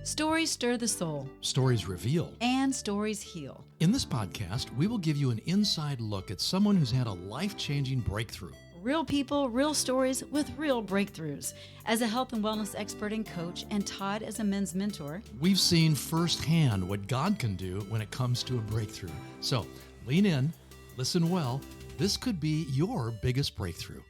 Stories stir the soul. Stories reveal. And stories heal. In this podcast, we will give you an inside look at someone who's had a life-changing breakthrough. Real people, real stories with real breakthroughs. As a health and wellness expert and coach, and Todd as a men's mentor, we've seen firsthand what God can do when it comes to a breakthrough. So lean in, listen well. This could be your biggest breakthrough.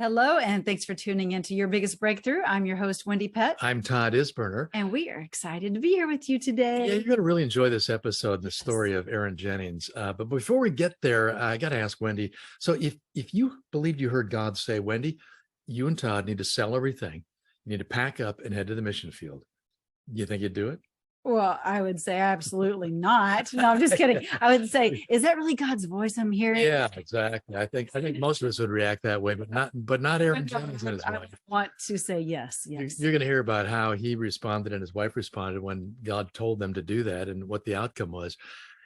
hello, and thanks for tuning into Your Biggest Breakthrough. I'm your host, Wendy Pett. I'm Todd Isberner. And we are excited to be here with you today. Yeah, you're going to really enjoy this episode and the story of Aaron Jennings. But before we get there, I got to ask Wendy. So if you believed you heard God say, Wendy, you and Todd need to sell everything. You need to pack up and head to the mission field. You think you'd do it? Well, I would say absolutely not. No, I'm just kidding. I would say, is that really God's voice I'm hearing? Yeah, exactly. I think most of us would react that way, but not Aaron Jennings and his wife. I want to say yes. You're going to hear about how he responded and his wife responded when God told them to do that and what the outcome was.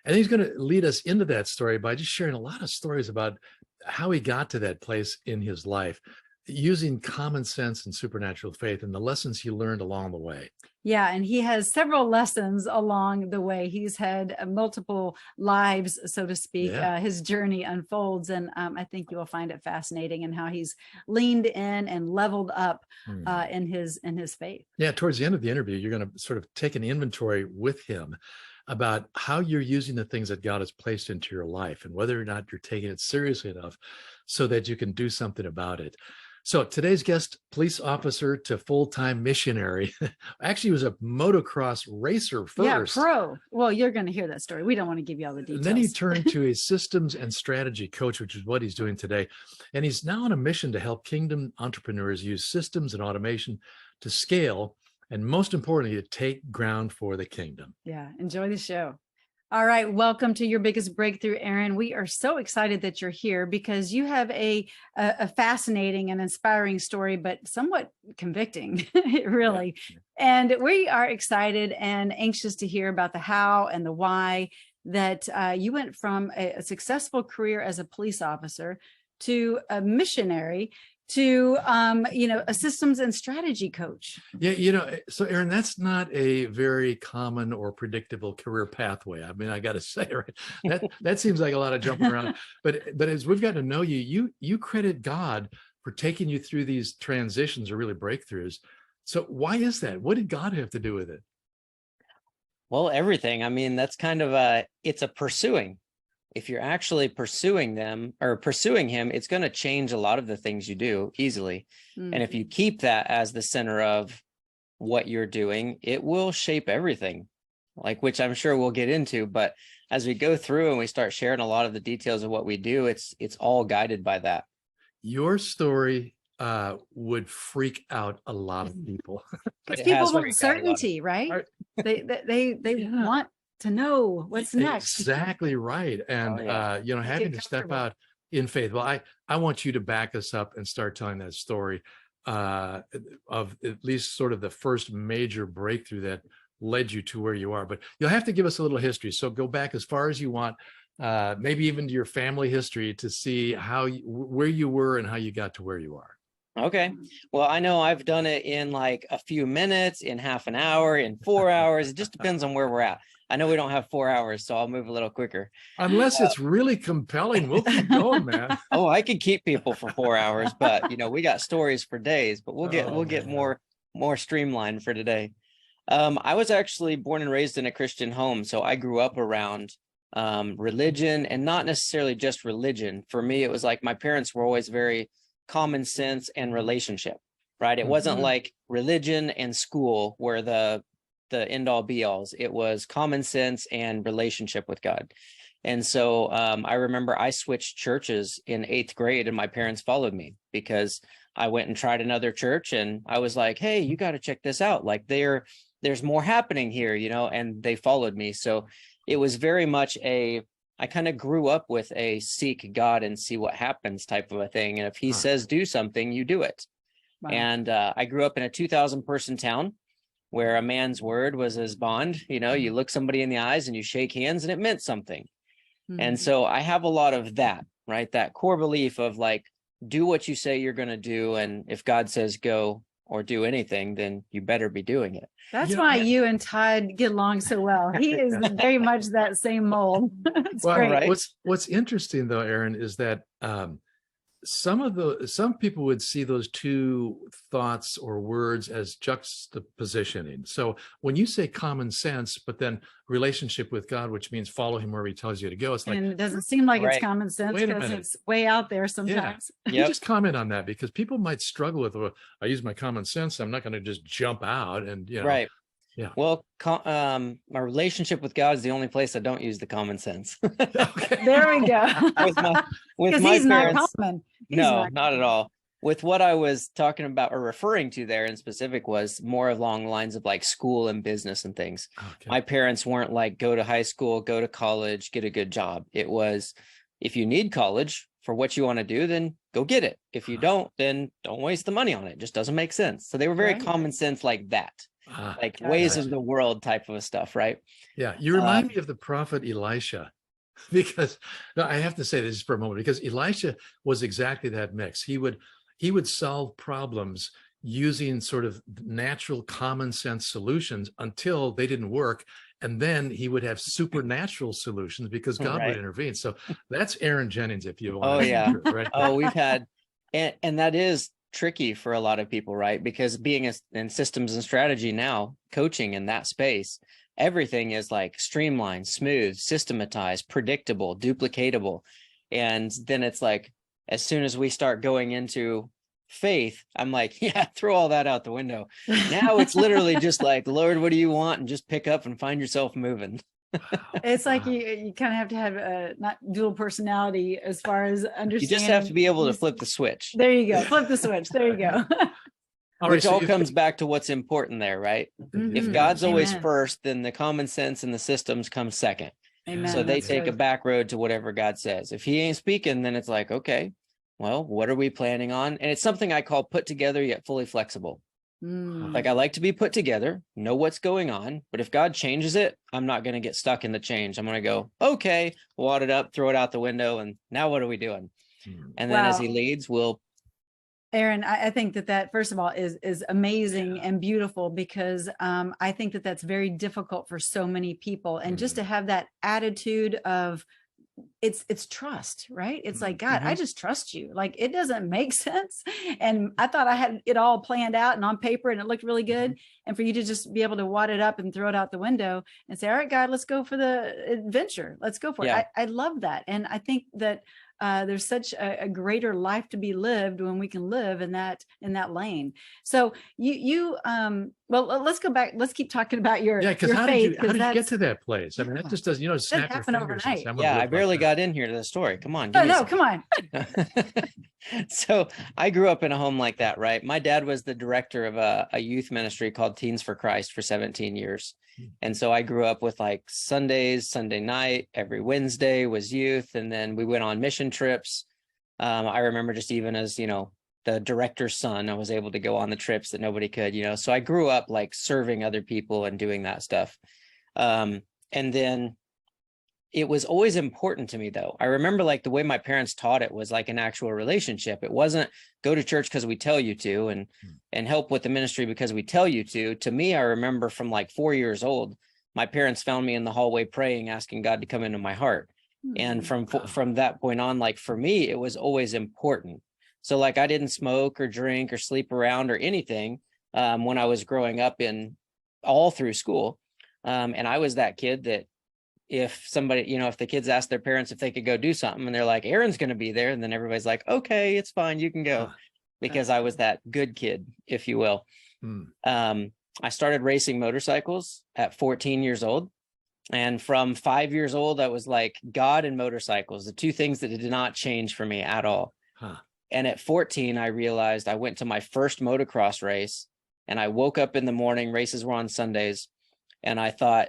And he's going to lead us into that story by just sharing a lot of stories about how he got to that place in his life, using common sense and supernatural faith and the lessons he learned along the way. Yeah, and he has several lessons along the way. He's had multiple lives, so to speak. Yeah. His journey unfolds, and I think you will find it fascinating and how he's leaned in and leveled up in his faith. Yeah, towards the end of the interview, you're going to sort of take an inventory with him about how you're using the things that God has placed into your life and whether or not you're taking it seriously enough so that you can do something about it. So today's guest, police officer to full-time missionary, actually was a motocross racer first. Yeah, pro. Well, you're going to hear that story. We don't want to give you all the details. And then he turned to a systems and strategy coach, which is what he's doing today. And he's now on a mission to help kingdom entrepreneurs use systems and automation to scale, and most importantly, to take ground for the kingdom. Yeah, enjoy the show. All right, welcome to Your Biggest Breakthrough, Aaron. We are so excited that you're here because you have a fascinating and inspiring story, but somewhat convicting, really. Yeah. And we are excited and anxious to hear about the how and the why that you went from a successful career as a police officer to a missionary to, a systems and strategy coach. Yeah, so Aaron, that's not a very common or predictable career pathway. I mean, I got to say, right, that seems like a lot of jumping around. But as we've got to know you credit God for taking you through these transitions or really breakthroughs. So why is that? What did God have to do with it? Well, everything. I mean, that's kind of it's a pursuing. If you're actually pursuing them or pursuing him, it's going to change a lot of the things you do easily. Mm-hmm. And if you keep that as the center of what you're doing, it will shape everything, which I'm sure we'll get into. But as we go through and we start sharing a lot of the details of what we do, it's all guided by that. Your story would freak out a lot of people. Because people want certainty, right? They want to know what's next. Exactly right. And, having to step out in faith. Well, I want you to back us up and start telling that story of at least sort of the first major breakthrough that led you to where you are. But you'll have to give us a little history. So go back as far as you want, maybe even to your family history to see where you were and how you got to where you are. Okay. Well, I know I've done it in like a few minutes, in half an hour, in 4 hours. It just depends on where we're at. I know we don't have 4 hours, so I'll move a little quicker. Unless it's really compelling, we'll keep going, man. Oh, I could keep people for 4 hours, but we got stories for days. But we'll get more streamlined for today. I was actually born and raised in a Christian home, so I grew up around religion, and not necessarily just religion. For me, it was like my parents were always very common sense and relationship, right? It wasn't like religion and school were the end all be alls. It was common sense and relationship with God. And so I remember I switched churches in 8th grade and my parents followed me because I went and tried another church and I was like, hey, you got to check this out. Like there's more happening here, and they followed me. So it was very much I kind of grew up with a seek God and see what happens type of a thing. And if he says do something, you do it. Wow. And I grew up in a 2,000 person town where a man's word was his bond. You know, you look somebody in the eyes and you shake hands and it meant something. And so I have a lot of that, right? That core belief of like, do what you say you're going to do. And if God says go or do anything, then you better be doing it. That's why you and Todd get along so well. He is very much that same mold. It's great. Right. What's interesting though, Aaron, is that some people would see those two thoughts or words as juxtapositioning. So when you say common sense, but then relationship with God, which means follow him where he tells you to go, it's like, and it doesn't seem like it's Right. common sense Wait a because minute. it's way out there sometimes. Can you just comment on that? Because people might struggle with, well, I use my common sense. I'm not going to just jump out and, you know. Right. Yeah. Well, my relationship with God is the only place I don't use the common sense. Okay. There we go. with Because my he's parents, not common. He's no, not at common. all. With what I was talking about or referring to there in specific was more along the lines of like school and business and things. Okay. My parents weren't like, go to high school, go to college, get a good job. It was, if you need college for what you want to do, then go get it. If you don't, then don't waste the money on it. It just doesn't make sense. So they were very Right. common sense like that. Like Gotcha. ways of the world type of stuff, right? Yeah, you remind me of the prophet Elisha, because no, I have to say this for a moment, because Elisha was exactly that mix. He would solve problems using sort of natural common sense solutions until they didn't work. And then he would have supernatural solutions because God Right. would intervene. So that's Aaron Jennings, if you want. Oh, yeah. Right. Oh, we've had, and that is tricky for a lot of people, right? Because being in systems and strategy now, coaching in that space, everything is like streamlined, smooth, systematized, predictable, duplicatable. And then it's like, as soon as we start going into faith, I'm like, yeah, throw all that out the window. Now it's literally just like, Lord, what do you want? And just pick up and find yourself moving. It's like you kind of have to have a not dual personality as far as understanding. You just have to be able to flip the switch. There you go. Flip the switch. There you go. All right, Which so all comes back to what's important there, right? If Mhm. God's always Amen. first, then the common sense and the systems come second. Amen. So they That's take a good. back road to whatever God says. If he ain't speaking, then it's like, okay, well, what are we planning on? And it's something I call put together yet fully flexible. Mm. Like I like to be put together, know what's going on, but if God changes it, I'm not going to get stuck in the change. I'm going to go, okay, wad it up, throw it out the window, and now what are we doing? And then as he Wow. leads, we'll Aaron, I think that first of all is amazing and beautiful because I think that that's very difficult for so many people. And just to have that attitude of it's trust, right? It's like, God, I just trust you. Like it doesn't make sense. And I thought I had it all planned out and on paper and it looked really good. And for you to just be able to wad it up and throw it out the window and say, all right, God, let's go for the adventure. Let's go for Yeah. it. I love that. And I think that there's such a greater life to be lived when we can live in that lane. So well, let's go back. Let's keep talking about your because your how faith, did you get that's- to that place? I mean, that just doesn't, you know, snap your happen fingers and overnight. say, I'm gonna yeah, I live like barely that. got in here to the story. Come on. Oh, give me no, some. come on. So I grew up in a home like that, right? My dad was the director of a youth ministry called Teens for Christ for 17 years. And so I grew up with like Sundays, Sunday night, every Wednesday was youth. And then we went on mission trips. I remember just even as, you know, the director's son, I was able to go on the trips that nobody could, you know, so I grew up like serving other people and doing that stuff. And then it was always important to me though. I remember like the way my parents taught it was like an actual relationship. It wasn't go to church because we tell you to and help with the ministry because we tell you to. To me, I remember from like 4 years old, my parents found me in the hallway praying, asking God to come into my heart. And from that point on, like for me, it was always important. So like I didn't smoke or drink or sleep around or anything when I was growing up in all through school. And I was that kid that if somebody, you know, if the kids asked their parents if they could go do something and they're like, Aaron's going to be there. And then everybody's like, okay, it's fine. You can go, because I was that good kid, if you will. I started racing motorcycles at 14 years old. And from 5 years old, I was like God and motorcycles, the two things that did not change for me at all. And at 14, I realized I went to my first motocross race and I woke up in the morning, races were on Sundays. And I thought,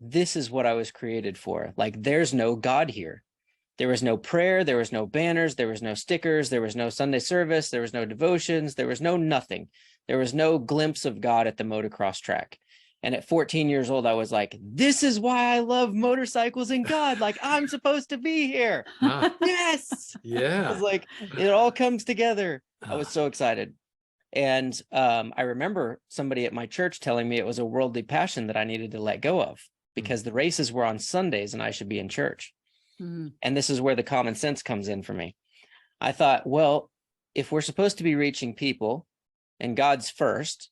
this is what I was created for. Like, there's no God here. There was no prayer. There was no banners. There was no stickers. There was no Sunday service. There was no devotions. There was no nothing. There was no glimpse of God at the motocross track. And at 14 years old, I was like, this is why I love motorcycles and God. Like, I'm supposed to be here. Yes. Yeah. I was like, it all comes together. I was Ah. so excited. And I remember somebody at my church telling me it was a worldly passion that I needed to let go of because the races were on Sundays and I should be in church. And this is where the common sense comes in for me. I thought, well, if we're supposed to be reaching people and God's first,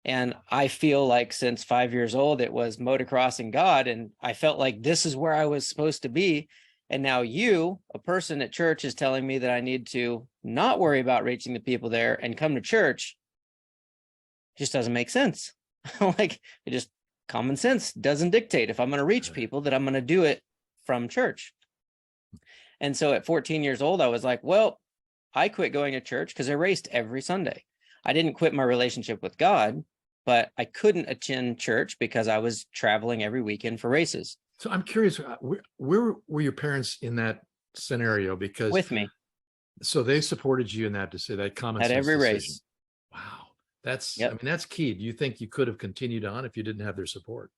and I feel like since 5 years old, it was motocross and God, and I felt like this is where I was supposed to be. And now you, a person at church, is telling me that I need to not worry about reaching the people there and come to church. It just doesn't make sense. Like, it just, common sense doesn't dictate if I'm going to reach people that I'm going to do it from church. And so at 14 years old, I was like, well, I quit going to church because I raced every Sunday. I didn't quit my relationship with God, but I couldn't attend church because I was traveling every weekend for races. So I'm curious, where were your parents in that scenario? Because with me. So they supported you in that to say that common sense at every decision. race. Wow. That's, Yep. I mean, that's key. Do you think you could have continued on if you didn't have their support?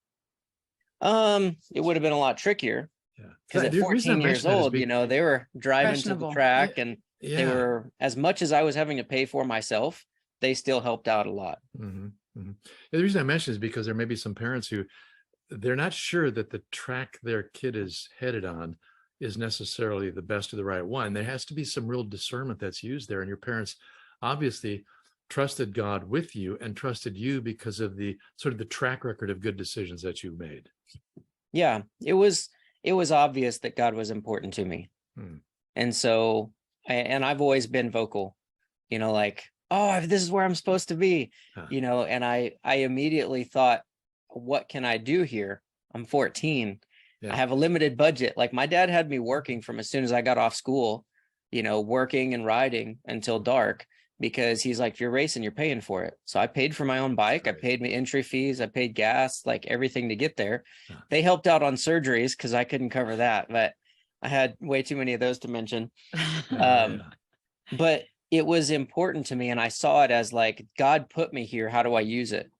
It would have been a lot trickier. Yeah. Because at The reason I 14 years mention that is old, you know, they were driving to the Questionable. track and Yeah. they were, as much as I was having to pay for myself, they still helped out a lot. The reason I mention is because there may be some parents who they're not sure that the track their kid is headed on is necessarily the best or the right one. There has to be some real discernment that's used there. And your parents obviously trusted God with you and trusted you because of the sort of the track record of good decisions that you made. Yeah, it was obvious that God was important to me. And so, and I've always been vocal, you know, like, oh, this is where I'm supposed to be, you know, and I immediately thought, what can I do here? I'm 14. I have a limited budget. Like, my dad had me working from as soon as I got off school, you know, working and riding until dark, because he's like, if you're racing, you're paying for it. So I paid for my own bike. I paid my entry fees. I paid gas, like everything to get there. They helped out on surgeries because I couldn't cover that, but I had way too many of those to mention. But it was important to me, and I saw it as like, God put me here. How do I use it?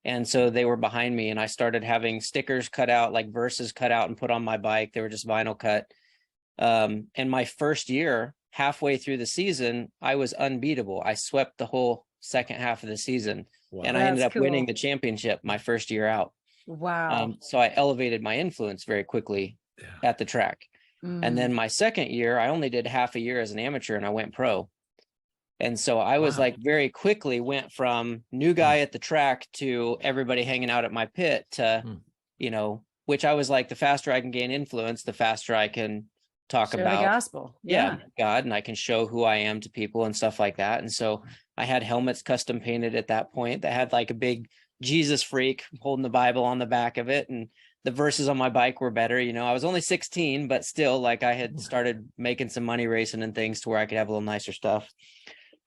And so they were behind me, and I started having stickers cut out, like verses cut out and put on my bike. They were just vinyl cut. And my first year, halfway through the season, I was unbeatable. I swept the whole second half of the season. Wow. And I ended up winning the championship my first year out. Wow. So I elevated my influence very quickly at the track. And then my second year, I only did half a year as an amateur, and I went pro. And so I was like, very quickly went from new guy at the track to everybody hanging out at my pit to, you know, which I was like, the faster I can gain influence, the faster I can talk Share about the gospel. Yeah, God, and I can show who I am to people and stuff like that. And so I had helmets custom painted at that point that had like a big Jesus freak holding the Bible on the back of it. And the verses on my bike were better. You know, I was only 16, but still, like, I had started making some money racing and things to where I could have a little nicer stuff.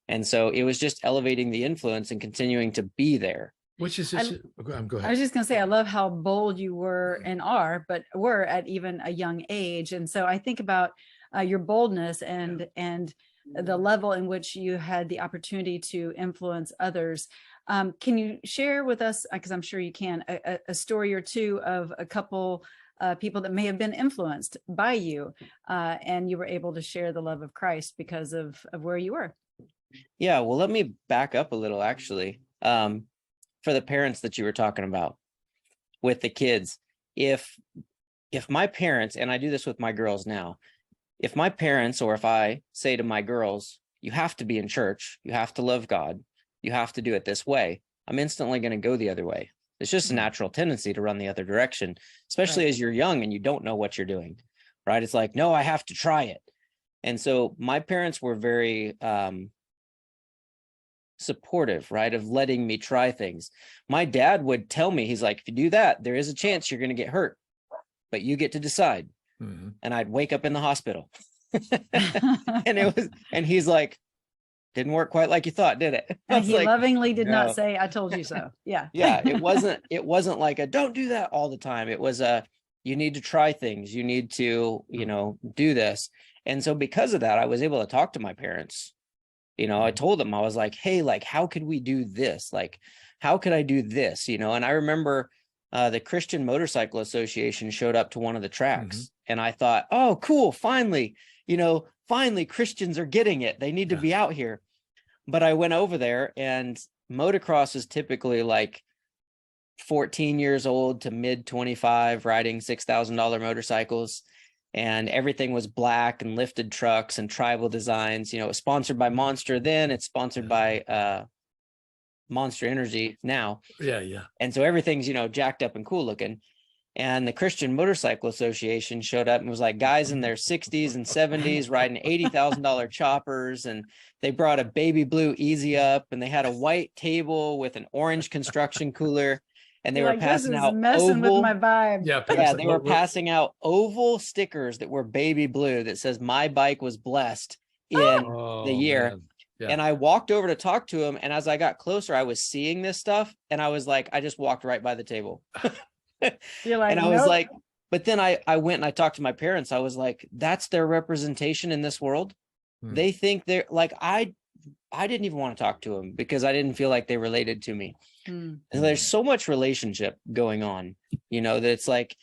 And so it was just elevating the influence and continuing to be there. Which is just, go ahead. I was just going to say, I love how bold you were and are, but were at even a young age. And so I think about your boldness and the level in which you had the opportunity to influence others. Can you share with us, because I'm sure you can, a story or two of a couple people that may have been influenced by you, and you were able to share the love of Christ because of where you were? Yeah, well, let me back up a little, actually. For the parents that you were talking about with the kids, if my parents, and I do this with my girls now, if my parents, or if I say to my girls, you have to be in church, you have to love God, you have to do it this way, I'm instantly going to go the other way. It's just a natural tendency to run the other direction, especially as you're young and you don't know what you're doing, right? It's like, no, I have to try it. And so my parents were very supportive, right, of letting me try things. My dad would tell me, he's like, if you do that, there is a chance you're going to get hurt, but you get to decide. And I'd wake up in the hospital. and he's like, didn't work quite like you thought, did it? And he like, lovingly did no. not say, I told you so. Yeah. Yeah, it wasn't like a don't do that all the time. It was a, you need to try things, you need to, you know, do this. And so because of that, I was able to talk to my parents You know, I told them, I was like, hey, like, how could we do this? Like, how could I do this? You know, and I remember the Christian Motorcycle Association showed up to one of the tracks, and I thought, oh, cool. Finally, you know, finally Christians are getting it. They need to be out here. But I went over there, and motocross is typically like 14 years old to mid 25 riding $6,000 motorcycles. And everything was black and lifted trucks and tribal designs. You know, it was sponsored by Monster then. It's sponsored by Monster Energy now. Yeah. And so everything's, you know, jacked up and cool looking. And the Christian Motorcycle Association showed up and was like guys in their 60s and 70s riding $80,000 choppers. And they brought a baby blue Easy Up, and they had a white table with an orange construction cooler. And they were like, passing out messing oval, with my vibe. Yeah, they were passing out oval stickers that were baby blue that says "My bike was blessed" in the year. Yeah. And I walked over to talk to him, and as I got closer, I was seeing this stuff, and I was like, I just walked right by the table. You're like, and I was like, but then I went and I talked to my parents. I was like, that's their representation in this world. They think they're like, I didn't even want to talk to them because I didn't feel like they related to me. And there's so much relationship going on, you know, that it's like,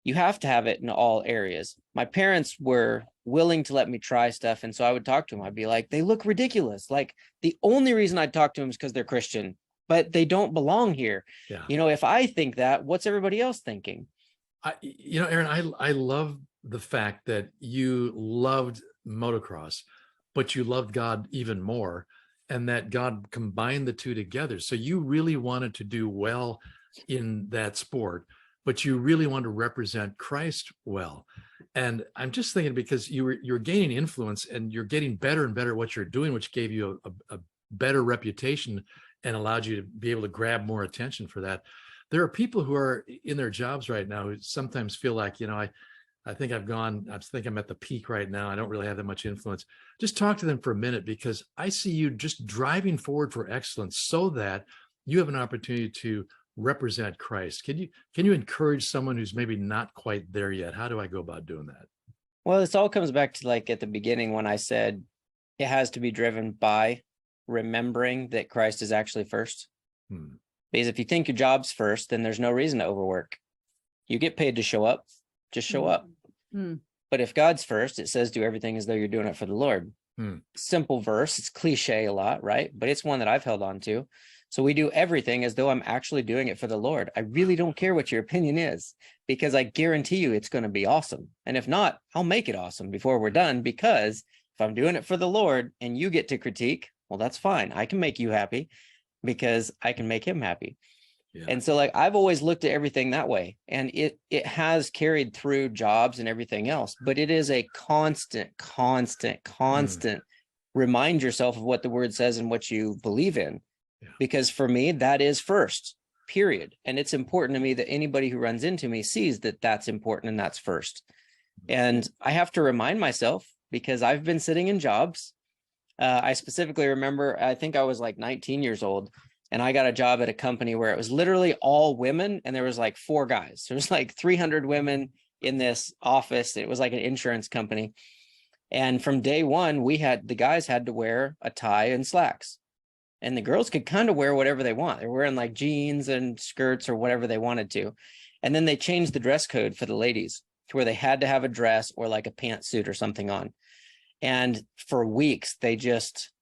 you have to have it in all areas. My parents were willing to let me try stuff. And so I would talk to them. I'd be like, they look ridiculous. Like, the only reason I'd talk to them is because they're Christian, but they don't belong here. Yeah. You know, if I think that, what's everybody else thinking? You know, Aaron, I love the fact that you loved motocross, but you loved God even more, and that God combined the two together. So you really wanted to do well in that sport, but you really wanted to represent Christ well. And I'm just thinking, because you're gaining influence and you're getting better and better at what you're doing, which gave you a better reputation and allowed you to be able to grab more attention for that. There are people who are in their jobs right now who sometimes feel like, you know, I think I'm at the peak right now. I don't really have that much influence. Just talk to them for a minute, because I see you just driving forward for excellence so that you have an opportunity to represent Christ. Can you encourage someone who's maybe not quite there yet? How do I go about doing that? Well, this all comes back to, like, at the beginning when I said it has to be driven by remembering that Christ is actually first. Because if you think your job's first, then there's no reason to overwork. You get paid to show up, just show up. But if God's first, it says do everything as though you're doing it for the Lord. Simple verse. It's cliche a lot, right? But it's one that I've held on to. So we do everything as though I'm actually doing it for the Lord. I really don't care what your opinion is, because I guarantee you it's going to be awesome. And if not, I'll make it awesome before we're done, because if I'm doing it for the Lord and you get to critique, well, that's fine. I can make you happy because I can make him happy. Yeah. And so, like, I've always looked at everything that way, and it has carried through jobs and everything else, but it is a constant remind yourself of what the word says and what you believe in. Yeah. Because for me, that is first, period. And it's important to me that anybody who runs into me sees that that's important and that's first. And I have to remind myself, because I've been sitting in jobs. I specifically remember, I think I was like 19 years old, and I got a job at a company where it was literally all women, and there was like 4 guys. There was like 300 women in this office. It was like an insurance company. And from day one, the guys had to wear a tie and slacks, and the girls could kind of wear whatever they want. They're wearing like jeans and skirts or whatever they wanted to. And then they changed the dress code for the ladies to where they had to have a dress or like a pantsuit or something on. And for weeks, they just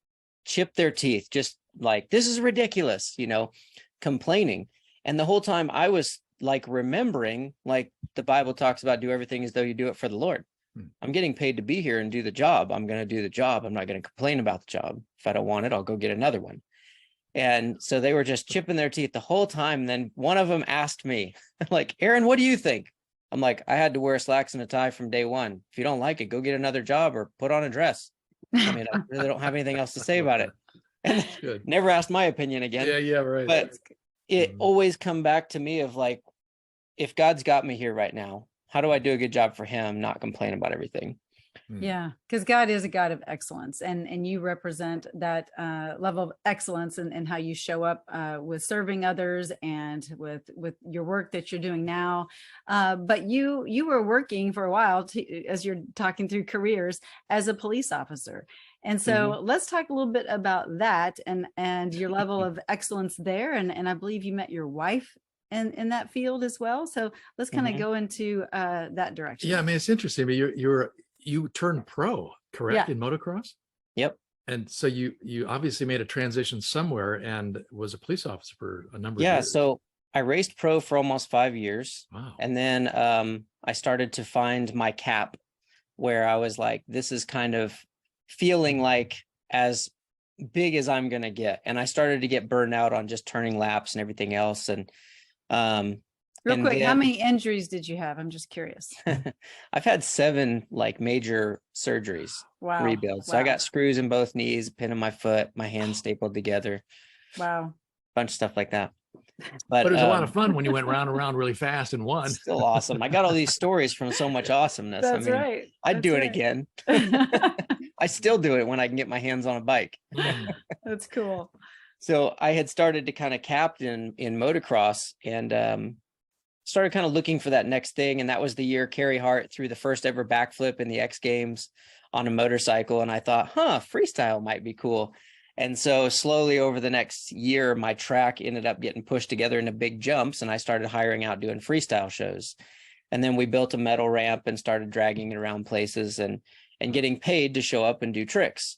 chipped their teeth, just like, this is ridiculous, you know, complaining. And the whole time I was like remembering, like, the Bible talks about do everything as though you do it for the Lord. I'm getting paid to be here and do the job. I'm going to do the job. I'm not going to complain about the job. If I don't want it, I'll go get another one. And so they were just chipping their teeth the whole time. And then one of them asked me, like, Aaron, what do you think? I'm like, I had to wear slacks and a tie from day one. If you don't like it, go get another job or put on a dress. I mean, I really don't have anything else to say about it. And never asked my opinion again. Yeah, right. But it always come back to me of like, if God's got me here right now, how do I do a good job for him, not complain about everything? Yeah, because God is a God of excellence, and you represent that level of excellence and how you show up with serving others and with your work that you're doing now. But you were working for a while as you're talking through careers as a police officer. And so let's talk a little bit about that and your level of excellence there. And I believe you met your wife in that field as well. So let's kind of go into that direction. Yeah, I mean, it's interesting. I mean, you turned pro, correct, in motocross? Yep. And so you obviously made a transition somewhere and was a police officer for a number of Yeah, years. so I raced pro for almost 5 years. Wow. And then I started to find my cap where I was like, this is kind of feeling like as big as I'm going to get. And I started to get burned out on just turning laps and everything else. And real quick, how many injuries did you have? I'm just curious. I've had 7 like major surgeries, rebuilds. So I got screws in both knees, a pin in my foot, my hand stapled together. Wow. Bunch of stuff like that. But it was a lot of fun when you went round and round really fast and won. Still awesome. I got all these stories from so much awesomeness. That's right. I'd do it again. I still do it when I can get my hands on a bike. That's cool. So I had started to kind of captain in motocross and started kind of looking for that next thing. And that was the year Carey Hart threw the first ever backflip in the X Games on a motorcycle. And I thought, freestyle might be cool. And so slowly over the next year, my track ended up getting pushed together into big jumps. And I started hiring out doing freestyle shows. And then we built a metal ramp and started dragging it around places and getting paid to show up and do tricks.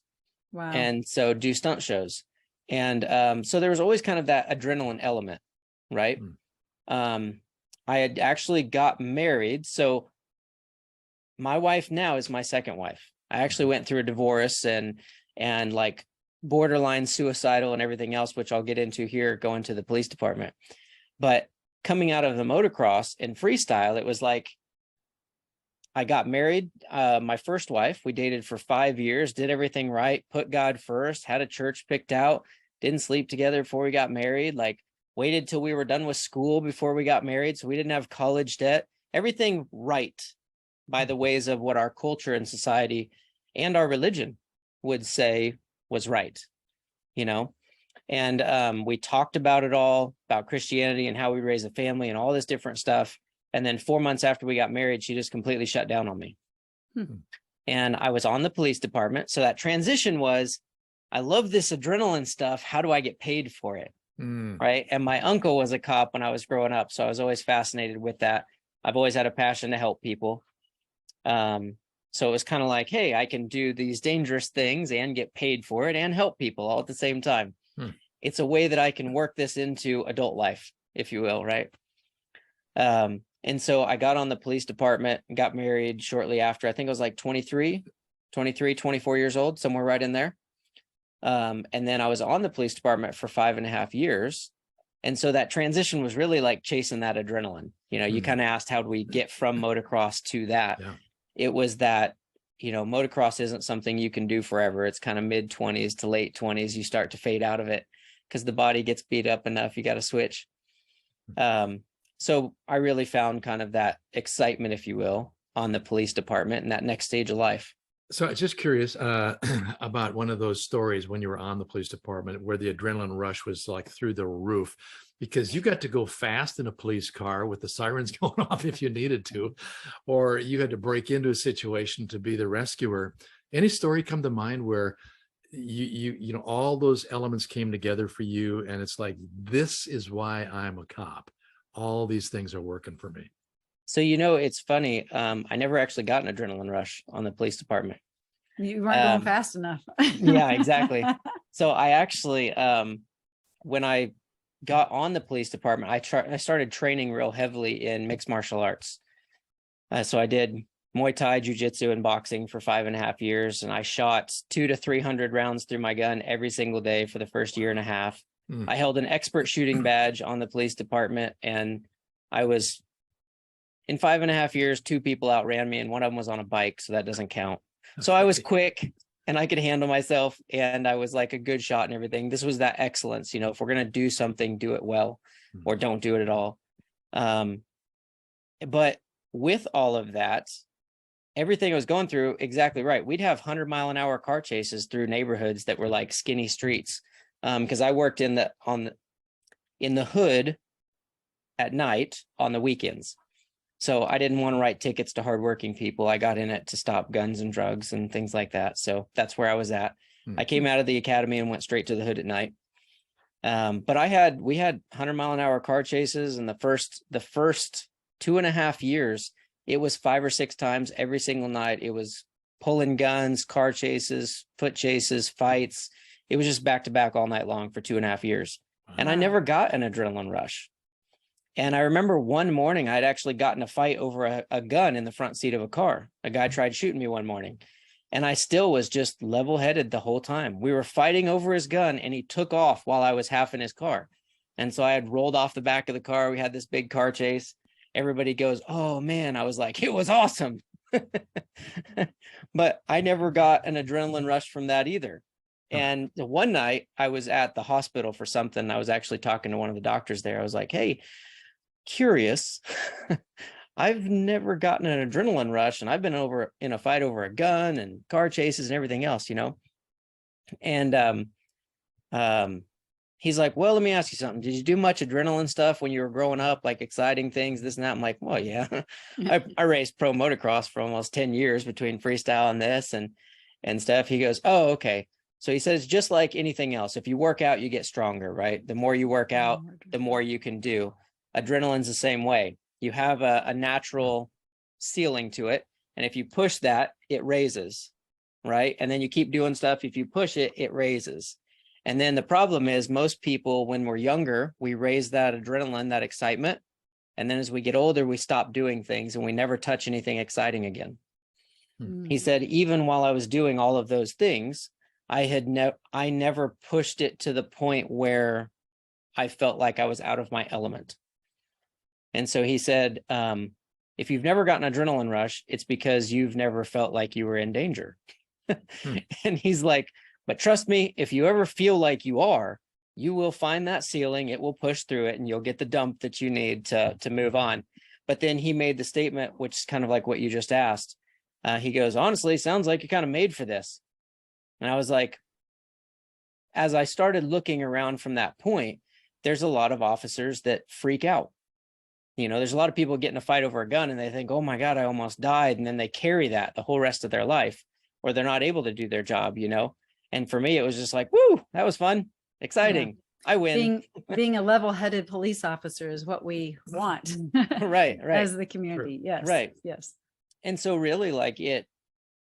Wow. And so do stunt shows. And so there was always kind of that adrenaline element, right? I had actually got married. So my wife now is my second wife. I actually went through a divorce and like borderline suicidal and everything else, which I'll get into here, going to the police department. But coming out of the motocross and freestyle, it was like, I got married, my first wife, we dated for 5 years, did everything right, put God first, had a church picked out, didn't sleep together before we got married, like waited till we were done with school before we got married. So we didn't have college debt, everything right by the ways of what our culture and society and our religion would say was right, you know? And we talked about it all, about Christianity and how we raise a family and all this different stuff. And then 4 months after we got married, she just completely shut down on me. And I was on the police department. So that transition was, I love this adrenaline stuff. How do I get paid for it? Right. And my uncle was a cop when I was growing up. So I was always fascinated with that. I've always had a passion to help people. So it was kind of like, hey, I can do these dangerous things and get paid for it and help people all at the same time. It's a way that I can work this into adult life, if you will. Right. And so I got on the police department and got married shortly after. I think I was like 23, 24 years old, somewhere right in there. And then I was on the police department for 5.5 years. And so that transition was really like chasing that adrenaline. You know, you kind of asked, how do we get from motocross to that? Yeah. It was that, you know, motocross isn't something you can do forever. It's kind of mid-20s to late 20s. You start to fade out of it because the body gets beat up enough. You got to switch. So I really found kind of that excitement, if you will, on the police department and that next stage of life. So I'm just curious about one of those stories when you were on the police department where the adrenaline rush was like through the roof, because you got to go fast in a police car with the sirens going off if you needed to, or you had to break into a situation to be the rescuer. Any story come to mind where you know, all those elements came together for you and it's like, this is why I'm a cop. All these things are working for me. So, you know, it's funny. I never actually got an adrenaline rush on the police department. You weren't going fast enough. Yeah, exactly. So I actually, when I got on the police department, I started training real heavily in mixed martial arts. So I did Muay Thai, Jiu-Jitsu, and boxing for 5.5 years. And I shot 200 to 300 rounds through my gun every single day for the first 1.5 years. I held an expert shooting badge on the police department, and I was, in 5.5 years, 2 people outran me, and one of them was on a bike, so that doesn't count. So I was quick and I could handle myself, and I was like a good shot and everything. This was that excellence, you know, if we're going to do something, do it well, or don't do it at all. But with all of that, everything I was going through, exactly right. We'd have 100-mile-an-hour car chases through neighborhoods that were like skinny streets. Because I worked in the hood at night on the weekends. So I didn't want to write tickets to hardworking people. I got in it to stop guns and drugs and things like that. So that's where I was at. I came out of the academy and went straight to the hood at night. But we had 100-mile-an-hour car chases, and the first 2.5 years, it was 5 or 6 times every single night. It was pulling guns, car chases, foot chases, fights. It was just back to back all night long for 2.5 years. Wow. And I never got an adrenaline rush. And I remember one morning I'd actually gotten a fight over a gun in the front seat of a car. A guy tried shooting me one morning, and I still was just level-headed the whole time. We were fighting over his gun, and he took off while I was half in his car. And so I had rolled off the back of the car. We had this big car chase. Everybody goes, "Oh man." I was like, it was awesome. But I never got an adrenaline rush from that either. And one night I was at the hospital for something. I was actually talking to one of the doctors there. I was like, "Hey, curious. I've never gotten an adrenaline rush, and I've been in a fight over a gun and car chases and everything else, you know?" And he's like, "Well, let me ask you something. Did you do much adrenaline stuff when you were growing up, like exciting things, this and that?" I'm like, "Well, yeah." I raced pro motocross for almost 10 years between freestyle and this and stuff. He goes, "Oh, okay." So he says, just like anything else, if you work out, you get stronger, right? The more you work out, the more you can do. Adrenaline's the same way. You have a natural ceiling to it. And if you push that, it raises, right? And then you keep doing stuff. If you push it, it raises. And then the problem is most people, when we're younger, we raise that adrenaline, that excitement. And then as we get older, we stop doing things and we never touch anything exciting again. He said, even while I was doing all of those things, I never pushed it to the point where I felt like I was out of my element. And so he said, if you've never gotten an adrenaline rush, it's because you've never felt like you were in danger. And he's like, but trust me, if you ever feel like you are, you will find that ceiling, it will push through it, and you'll get the dump that you need to move on. But then he made the statement, which is kind of like what you just asked. He goes, honestly, sounds like you're kind of made for this. And I was like, as I started looking around from that point, there's a lot of officers that freak out. You know, there's a lot of people getting a fight over a gun and they think, oh my God, I almost died. And then they carry that the whole rest of their life, or they're not able to do their job, you know? And for me, it was just like, woo, that was fun, exciting. Yeah. I win. Being a level-headed police officer is what we want. Right. As the community. Sure. Yes. Right. Yes. And so really like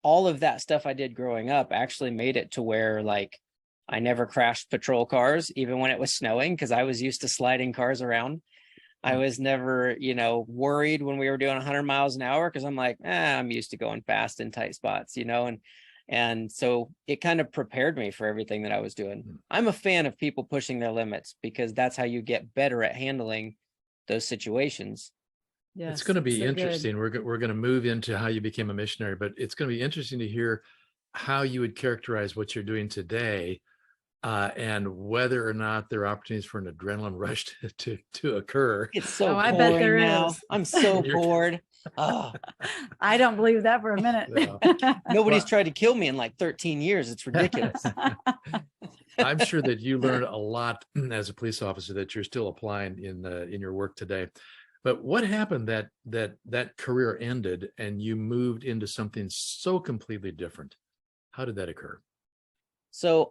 all of that stuff I did growing up actually made it to where like I never crashed patrol cars, even when it was snowing, because I was used to sliding cars around. I was never, you know, worried when we were doing 100 miles an hour, because I'm like, I'm used to going fast in tight spots, you know, and so it kind of prepared me for everything that I was doing. I'm a fan of people pushing their limits, because that's how you get better at handling those situations. Yes, it's going to be interesting. We're going to move into how you became a missionary, but it's going to be interesting to hear how you would characterize what you're doing today, and whether or not there are opportunities for an adrenaline rush to occur. It's so boring. I bet there now. Is. I'm so bored. Oh. I don't believe that for a minute. No. Nobody's tried to kill me in like 13 years. It's ridiculous. I'm sure that you learned a lot as a police officer that you're still applying in your work today. But what happened that career ended and you moved into something so completely different? How did that occur? So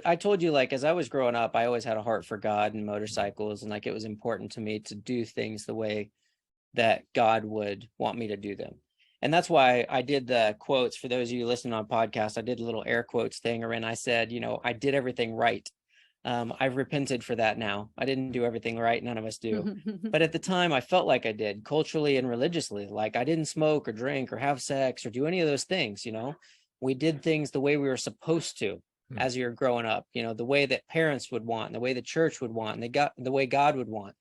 I told you, like, as I was growing up, I always had a heart for God and motorcycles, and like it was important to me to do things the way that God would want me to do them. And that's why I did the quotes. For those of you listening on podcasts, I did a little air quotes thing, and I said, you know, I did everything right. I've repented for that now. I didn't do everything right. None of us do. But at the time, I felt like I did, culturally and religiously. Like I didn't smoke or drink or have sex or do any of those things, you know. We did things the way we were supposed to as you're growing up, you know, the way that parents would want, the way the church would want, and the way God would want.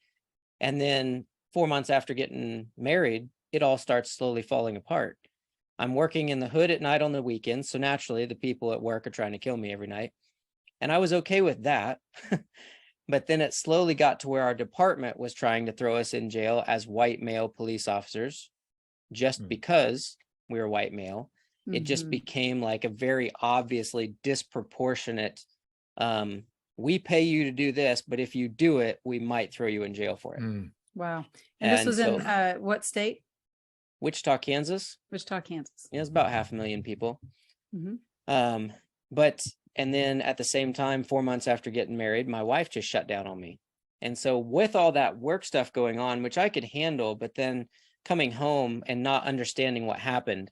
And then 4 months after getting married, it all starts slowly falling apart. I'm working in the hood at night on the weekends. So naturally, the people at work are trying to kill me every night. And I was okay with that. But then it slowly got to where our department was trying to throw us in jail as white male police officers, just because we were white male. It just became like a very obviously disproportionate, we pay you to do this, but if you do it, we might throw you in jail for it. Wow. And this was in what state? Wichita, Kansas. Wichita, Kansas. Yeah, it's about 500,000 people. Mm-hmm. And then at the same time, 4 months after getting married, my wife just shut down on me. And so with all that work stuff going on, which I could handle, but then coming home and not understanding what happened,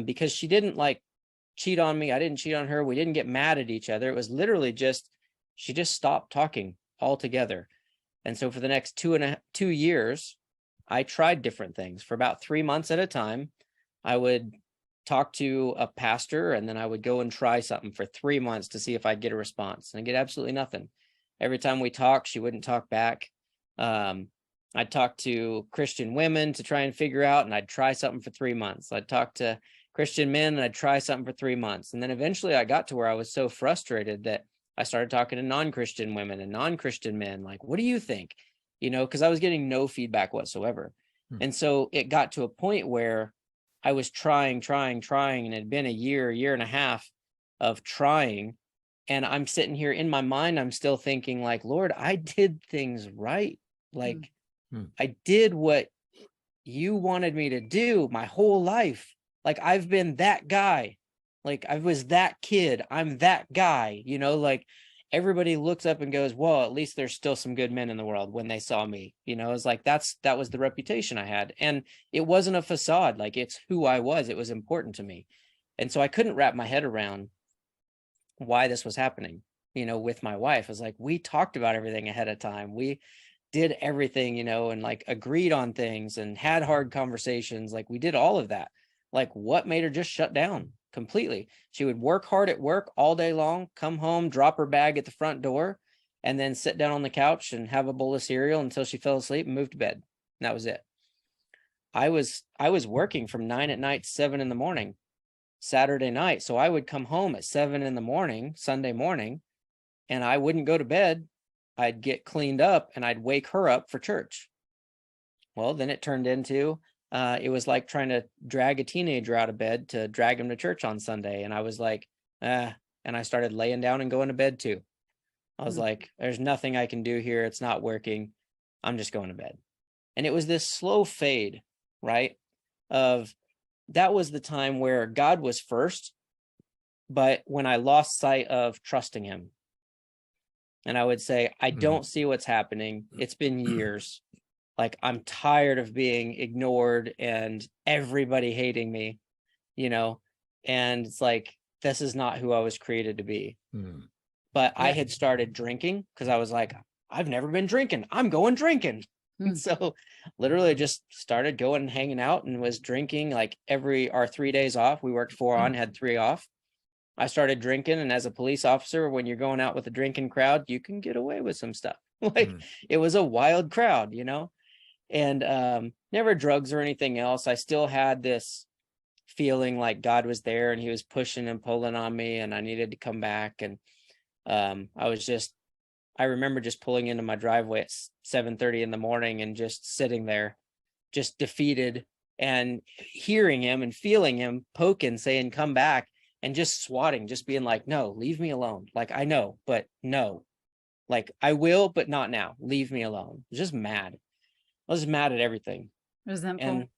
because she didn't like cheat on me. I didn't cheat on her. We didn't get mad at each other. It was literally just, she just stopped talking altogether. And so for the next 2 years, I tried different things for about 3 months at a time. I would talk to a pastor, and then I would go and try something for 3 months to see if I'd get a response, and I get absolutely nothing. Every time we talked, she wouldn't talk back. I'd talk to Christian women to try and figure out, and I'd try something for 3 months. I'd talk to Christian men, and I'd try something for 3 months. And then eventually I got to where I was so frustrated that I started talking to non-Christian women and non-Christian men, like, what do you think? Because I was getting no feedback whatsoever. And so it got to a point where I was trying, and it had been a year and a half of trying. And I'm sitting here in my mind, I'm still thinking like, Lord, I did things right. Like I did what you wanted me to do my whole life. Like I've been that guy. Like I was that kid. I'm that guy, like everybody looks up and goes, well, at least there's still some good men in the world when they saw me. It's like, that was the reputation I had. And it wasn't a facade. Like it's who I was. It was important to me. And so I couldn't wrap my head around why this was happening, with my wife. I was like, we talked about everything ahead of time. We did everything, and like agreed on things and had hard conversations. Like we did all of that. Like what made her just shut down completely? She would work hard at work all day long, come home, drop her bag at the front door, and then sit down on the couch and have a bowl of cereal until she fell asleep and moved to bed. And that was it. I was working from 9 at night to 7 in the morning, Saturday night. So I would come home at 7 in the morning, Sunday morning, and I wouldn't go to bed. I'd get cleaned up and I'd wake her up for church. Well, then it turned into, it was like trying to drag a teenager out of bed to drag him to church on Sunday. And I was like, and I started laying down and going to bed too. I was like, there's nothing I can do here. It's not working. I'm just going to bed. And it was this slow fade, right? That was the time where God was first, but when I lost sight of trusting him. And I would say, I don't see what's happening. It's been years. Like, I'm tired of being ignored and everybody hating me, and it's like, this is not who I was created to be. But I had started drinking because I was like, I've never been drinking. I'm going drinking. So literally just started going and hanging out and was drinking like our 3 days off. We worked 4 on, had 3 off. I started drinking. And as a police officer, when you're going out with a drinking crowd, you can get away with some stuff. Like it was a wild crowd, and never drugs or anything else. I still had this feeling like God was there and he was pushing and pulling on me and I needed to come back. And I remember just pulling into my driveway at 7:30 in the morning and just sitting there, just defeated, and hearing him and feeling him poking, saying, come back, and just swatting, just being like, no, leave me alone. Like, I know, but no, like I will, but not now. Leave me alone. I was just mad. I was mad at everything. Resentful.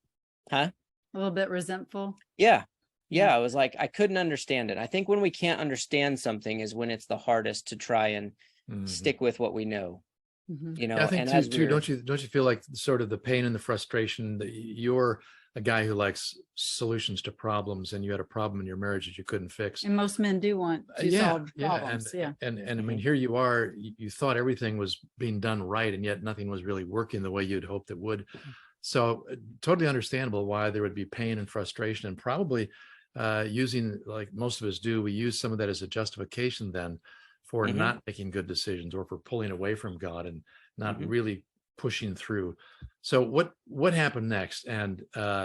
A little bit resentful. Yeah. I was like, I couldn't understand it. I think when we can't understand something is when it's the hardest to try and stick with what we know. I think too, don't you feel like sort of the pain and the frustration that you're a guy who likes solutions to problems, and you had a problem in your marriage that you couldn't fix. And most men do want to solve problems. And I mean, here you are, you thought everything was being done right, and yet nothing was really working the way you'd hoped it would. So totally understandable why there would be pain and frustration, and probably using, like most of us do, we use some of that as a justification then for not making good decisions or for pulling away from God and not really pushing through. So what happened next? And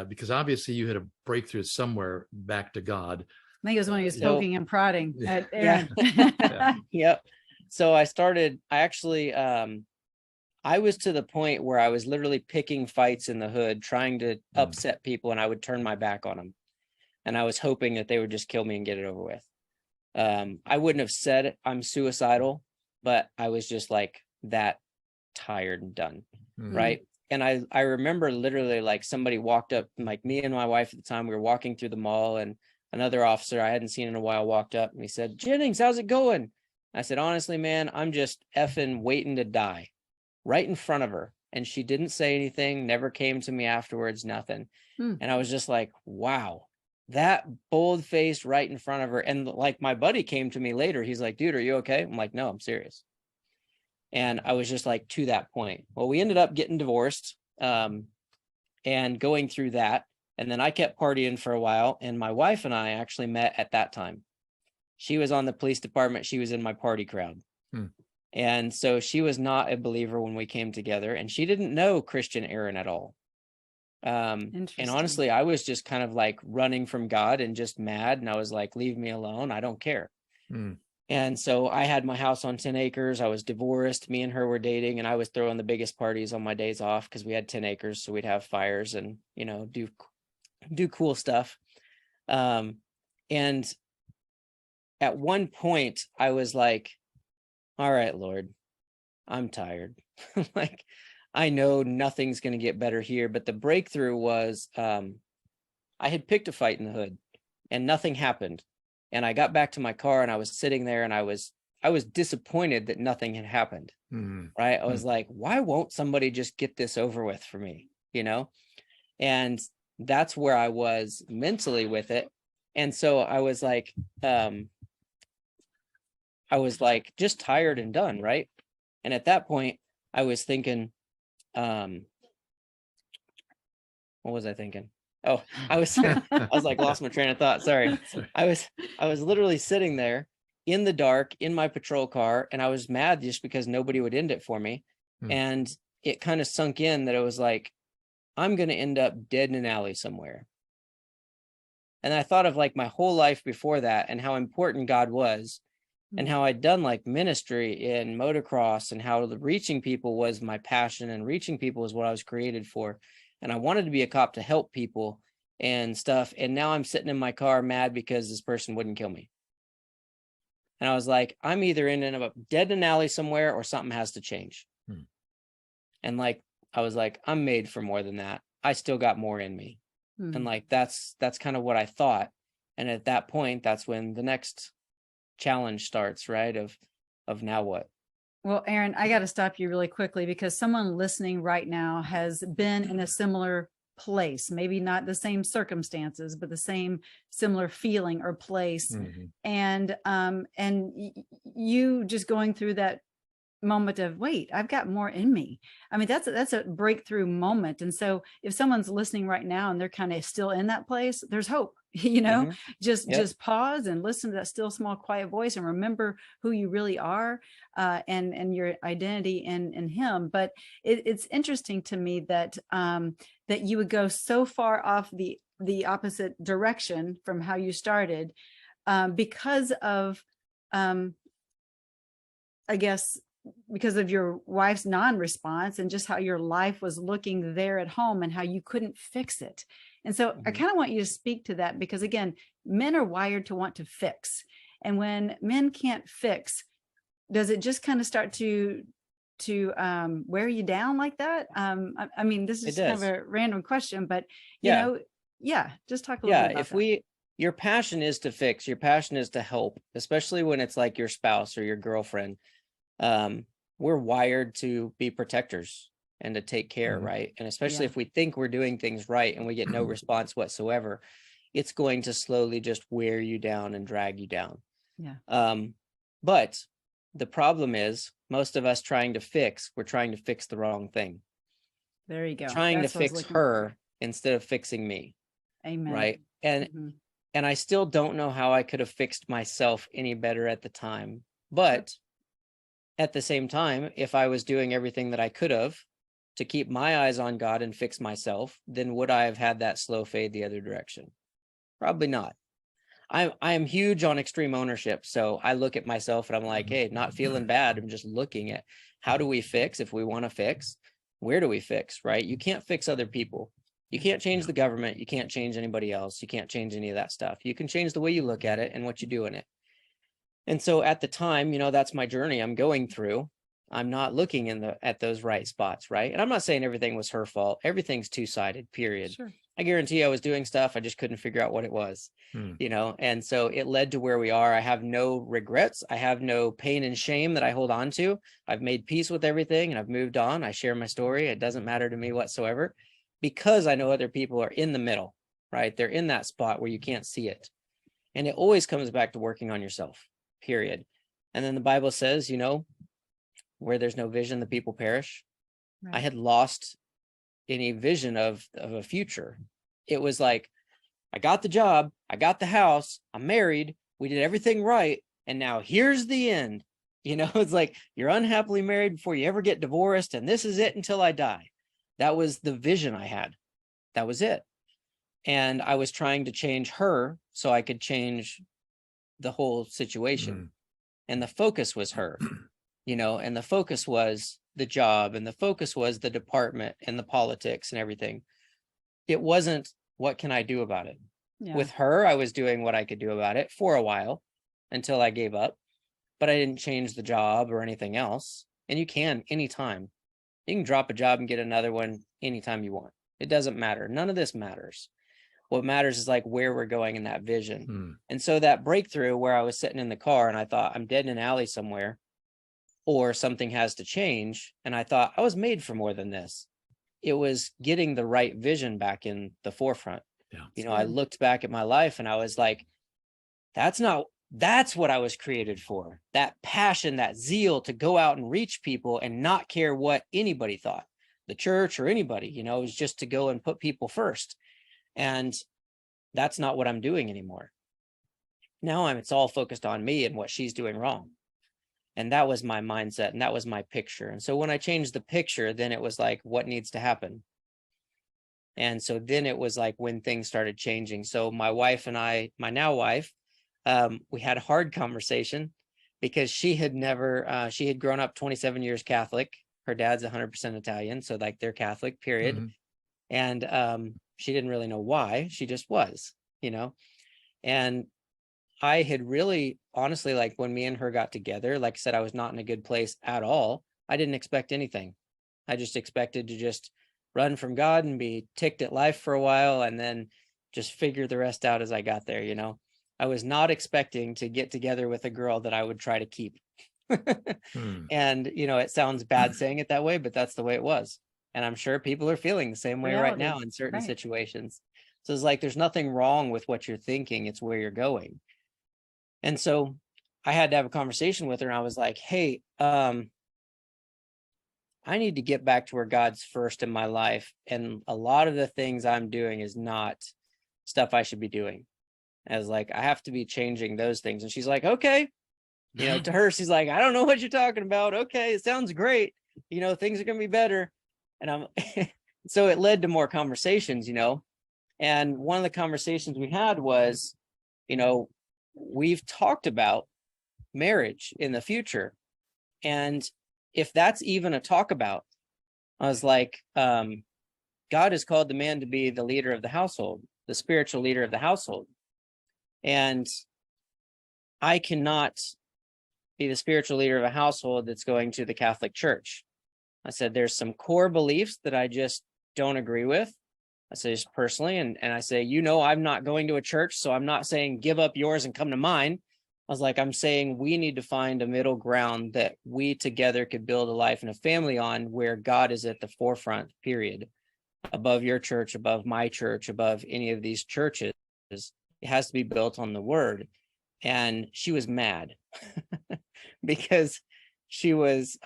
because obviously you had a breakthrough somewhere back to God. I think it was when he was poking and prodding at Aaron. Yep. So I was to the point where I was literally picking fights in the hood, trying to upset people, and I would turn my back on them. And I was hoping that they would just kill me and get it over with. I wouldn't have said I'm suicidal, but I was just like that tired and done. Right. And I remember literally like somebody walked up, like me and my wife at the time, we were walking through the mall, and another officer I hadn't seen in a while walked up and he said, "Jennings, how's it going?" I said, "Honestly, man, I'm just effing waiting to die," right in front of her. And she didn't say anything, never came to me afterwards, nothing. And I was just like, wow, that bold face right in front of her. And like my buddy came to me later. He's like, "Dude, are you okay?" I'm like, "No, I'm serious." And I was just like, to that point. Well, we ended up getting divorced and going through that. And then I kept partying for a while. And my wife and I actually met at that time. She was on the police department. She was in my party crowd. And so she was not a believer when we came together, and she didn't know Christian Aaron at all. And honestly, I was just kind of like running from God and just mad. And I was like, "Leave me alone. I don't care." And so I had my house on 10 acres. I was divorced. Me and her were dating, and I was throwing the biggest parties on my days off because we had 10 acres. So we'd have fires and, you know, do cool stuff. And at one point I was like, "All right, Lord, I'm tired." Like, I know nothing's going to get better here. But the breakthrough was I had picked a fight in the hood and nothing happened. And I got back to my car and I was sitting there and I was disappointed that nothing had happened. Right. I was like, why won't somebody just get this over with for me? You know? And that's where I was mentally with it. And so I was like just tired and done. Right. And at that point I was thinking, what was I thinking? Oh, I was like, lost my train of thought. Sorry. I was literally sitting there in the dark in my patrol car, and I was mad just because nobody would end it for me. And it kind of sunk in that it was like, I'm going to end up dead in an alley somewhere. And I thought of like my whole life before that and how important God was, and how I'd done like ministry in motocross, and how reaching people was my passion, and reaching people is what I was created for. And I wanted to be a cop to help people and stuff. And now I'm sitting in my car mad because this person wouldn't kill me. And I was like, I'm either ending up dead in an alley somewhere or something has to change. And like, I was like, I'm made for more than that. I still got more in me. And like, that's kind of what I thought. And at that point, that's when the next challenge starts, right? Of now what? Well, Aaron, I got to stop you really quickly, because someone listening right now has been in a similar place, maybe not the same circumstances, but the same similar feeling or place. And you just going through that moment of, wait, I've got more in me. I mean, that's a breakthrough moment. And so if someone's listening right now and they're kind of still in that place, there's hope. You know, just pause and listen to that still small quiet voice and remember who you really are, and your identity in him. But it's interesting to me that that you would go so far off the opposite direction from how you started, because of I guess because of your wife's non-response, and just how your life was looking there at home and how you couldn't fix it. And so I kind of want you to speak to that, because again, men are wired to want to fix. And when men can't fix, does it just kind of start to wear you down like that? I mean, this is kind of a random question, but you know, just talk a little bit about that. Your passion is to fix, your passion is to help, especially when it's like your spouse or your girlfriend. We're wired to be protectors and to take care, right? And especially if we think we're doing things right and we get no response whatsoever, it's going to slowly just wear you down and drag you down. But the problem is, most of us trying to fix, we're trying to fix the wrong thing. There you go. Trying to fix her instead of fixing me. Amen. Right. And I still don't know how I could have fixed myself any better at the time. But at the same time, if I was doing everything that I could have to keep my eyes on God and fix myself, then would I have had that slow fade the other direction? Probably not. I am huge on extreme ownership. So I look at myself and I'm like, hey, not feeling bad. I'm just looking at how do we fix if we want to fix? Where do we fix, right? You can't fix other people. You can't change the government. You can't change anybody else. You can't change any of that stuff. You can change the way you look at it and what you do in it. And so at the time, you know, that's my journey I'm going through. I'm not looking at those right spots, right? And I'm not saying everything was her fault. Everything's two-sided, period. Sure. I guarantee I was doing stuff, I just couldn't figure out what it was, and so it led to where we are. I have no regrets. I have no pain and shame that I hold on to. I've made peace with everything and I've moved on. I share my story. It doesn't matter to me whatsoever, because I know other people are in the middle, right? They're in that spot where you can't see it. And it always comes back to working on yourself, period. And then the Bible says, where there's no vision, the people perish. Right. I had lost any vision of a future. It was like, I got the job, I got the house, I'm married, we did everything right, and now here's the end. It's like you're unhappily married before you ever get divorced, and this is it until I die. That was the vision I had. That was it. And I was trying to change her so I could change the whole situation. And the focus was her, and the focus was the job, and the focus was the department and the politics and everything. It wasn't, what can I do about it? Yeah. With her, I was doing what I could do about it for a while until I gave up, but I didn't change the job or anything else. And you can anytime. You can drop a job and get another one anytime you want. It doesn't matter. None of this matters. What matters is like where we're going in that vision. And so that breakthrough where I was sitting in the car and I thought, I'm dead in an alley somewhere, or something has to change. And I thought, I was made for more than this. It was getting the right vision back in the forefront. Yeah. I looked back at my life and I was like, that's what I was created for. That passion, that zeal to go out and reach people and not care what anybody thought, the church or anybody, it was just to go and put people first. And that's not what I'm doing anymore. Now it's all focused on me and what she's doing wrong. And that was my mindset, and that was my picture. And so when I changed the picture, then it was like, what needs to happen? And so then it was like when things started changing. So my wife and I, my now wife, we had a hard conversation because she had grown up 27 years Catholic. Her dad's 100% Italian. So like they're Catholic, period. And she didn't really know why. She just was, and I had really, honestly, like when me and her got together, like I said, I was not in a good place at all. I didn't expect anything. I just expected to just run from God and be ticked at life for a while and then just figure the rest out as I got there. I was not expecting to get together with a girl that I would try to keep. And, it sounds bad saying it that way, but that's the way it was. And I'm sure people are feeling the same way right now in certain situations. So it's like, there's nothing wrong with what you're thinking. It's where you're going. And so I had to have a conversation with her and I was like, hey, I need to get back to where God's first in my life. And a lot of the things I'm doing is not stuff I should be doing. I was like, I have to be changing those things. And she's like, okay, to her, she's like, I don't know what you're talking about. Okay, it sounds great. Things are going to be better. And so it led to more conversations, and one of the conversations we had was, we've talked about marriage in the future. And if that's even a talk about, I was like, God has called the man to be the leader of the household, the spiritual leader of the household. And I cannot be the spiritual leader of a household that's going to the Catholic Church. I said, there's some core beliefs that I just don't agree with. I say just personally, and I say, I'm not going to a church, so I'm not saying give up yours and come to mine. I was like, I'm saying we need to find a middle ground that we together could build a life and a family on where God is at the forefront, period. Above your church, above my church, above any of these churches. It has to be built on the word. And she was mad because she was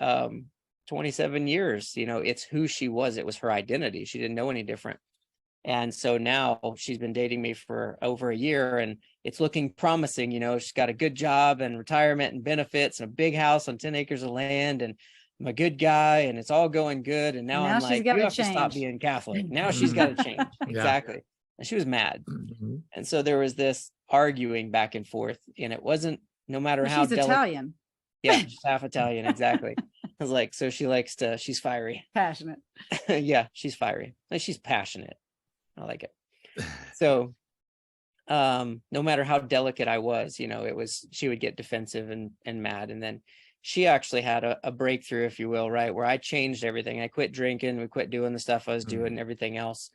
27 years, it's who she was. It was her identity. She didn't know any different. And so now she's been dating me for over a year and it's looking promising. She's got a good job and retirement and benefits and a big house on 10 acres of land. And I'm a good guy and it's all going good. And now I'm like, you have to stop being Catholic. Now she's got to change. Exactly. And she was mad. And so there was this arguing back and forth, and it wasn't, no matter how she's Italian. Yeah, she's half Italian. Exactly. I was like, so she's fiery. Passionate. Yeah, she's fiery. She's passionate. I like it. So no matter how delicate I was, she would get defensive and mad. And then she actually had a breakthrough, if you will, right? Where I changed everything. I quit drinking, we quit doing the stuff I was doing and everything else,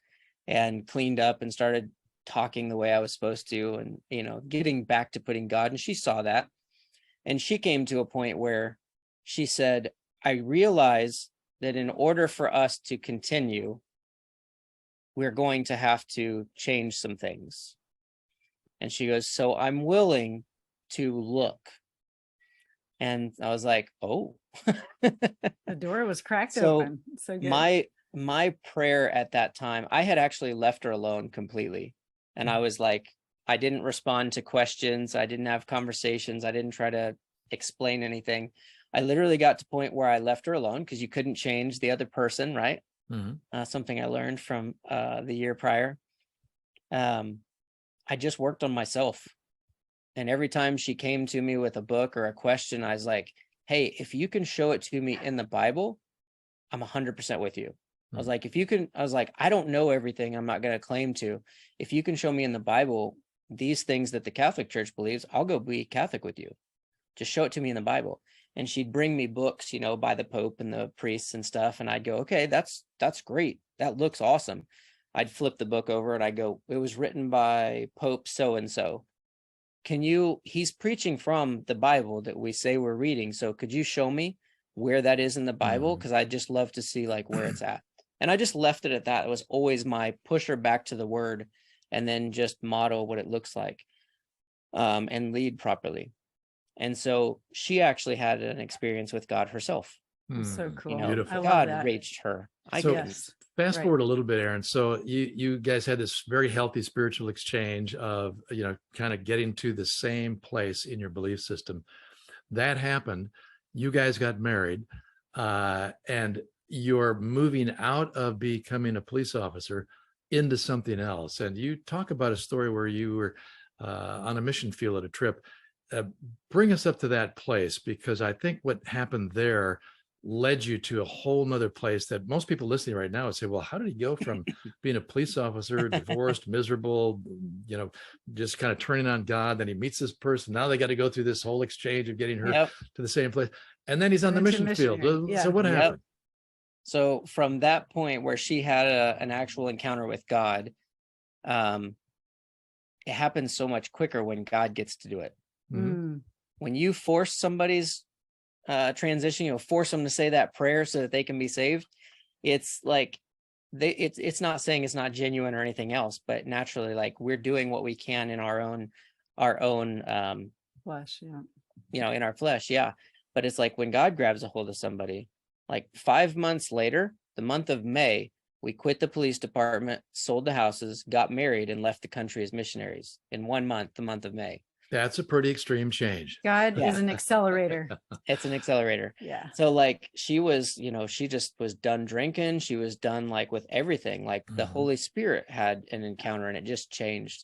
and cleaned up and started talking the way I was supposed to, and, you know, getting back to putting God. And she saw that. And she came to a point where she said, I realize that in order for us to continue, we're going to have to change some things. And she goes, so I'm willing to look. And I was like, oh. The door was cracked So open. So good. my prayer at that time, I had actually left her alone completely. And I was like, I didn't respond to questions. I didn't have conversations. I didn't try to explain anything. I literally got to the point where I left her alone because you couldn't change the other person, right? Something I learned from the year prior. I just worked on myself. And every time she came to me with a book or a question, I was like, hey, if you can show it to me in the Bible, I'm 100% with you. I was like, I don't know everything. I'm not going to claim to. If you can show me in the Bible these things that the Catholic Church believes, I'll go be Catholic with you. Just show it to me in the Bible. And she'd bring me books, you know, by the Pope and the priests and stuff. And I'd go, okay, that's great. That looks awesome. I'd flip the book over and I go, it was written by Pope so-and-so. He's preaching from the Bible that we say we're reading. So could you show me where that is in the Bible? Because I'd just love to see like where it's at. And I just left it at that. It was always my pusher back to the word, and then just model what it looks like, and lead properly. And so she actually had an experience with God herself. So cool. You know, Beautiful. God reached her. Fast forward a little bit, Aaron. So you guys had this very healthy spiritual exchange of, you know, kind of getting to the same place in your belief system. That happened. You guys got married, and you're moving out of becoming a police officer into something else. And you talk about a story where you were on a mission field at a trip. Bring us up to that place, because I think what happened there led you to a whole nother place that most people listening right now would say, well, how did he go from being a police officer, divorced, miserable, you know, just kind of turning on God? Then he meets this person. Now they got to go through this whole exchange of getting her to the same place. And then he's on the mission field. So what happened? So from that point where she had an actual encounter with God, it happens so much quicker when God gets to do it. When you force somebody's transition, you know, force them to say that prayer so that they can be saved, it's like it's not saying it's not genuine or anything else, but naturally, like, we're doing what we can in our own flesh, you know, in our flesh, but it's like when God grabs a hold of somebody, like 5 months later, the month of May, we quit the police department, sold the houses, got married, and left the country as missionaries in 1 month, the month of May. That's a pretty extreme change. God is an accelerator. It's an accelerator. Yeah. So like she was, you know, she just was done drinking. She was done like with everything. Like the Holy Spirit had an encounter and it just changed.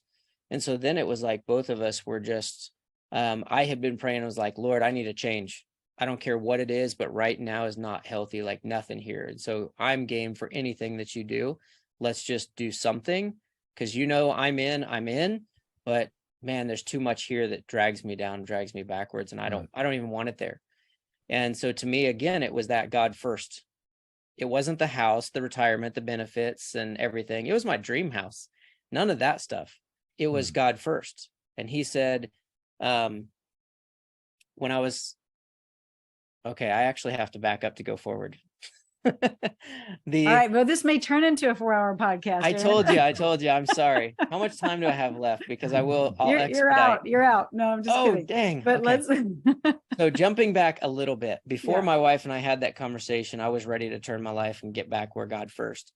And so then it was like both of us were just, I had been praying. I was like, Lord, I need a change. I don't care what it is, but right now is not healthy, like nothing here. And so I'm game for anything that you do. Let's just do something, because, you know, I'm in, but man, there's too much here that drags me down, drags me backwards. And I don't even want it there. And so to me, again, it was that God first. It wasn't the house, the retirement, the benefits and everything. It was my dream house. None of that stuff. It was God first. And he said, when I was, okay, I actually have to back up to go forward. All right, well, this may turn into a 4-hour podcast. I told you, I'm sorry. How much time do I have left? Because I'll expedite. You're out. No, I'm just kidding. Dang. But let's. So jumping back a little bit, before my wife and I had that conversation, I was ready to turn my life and get back where God first.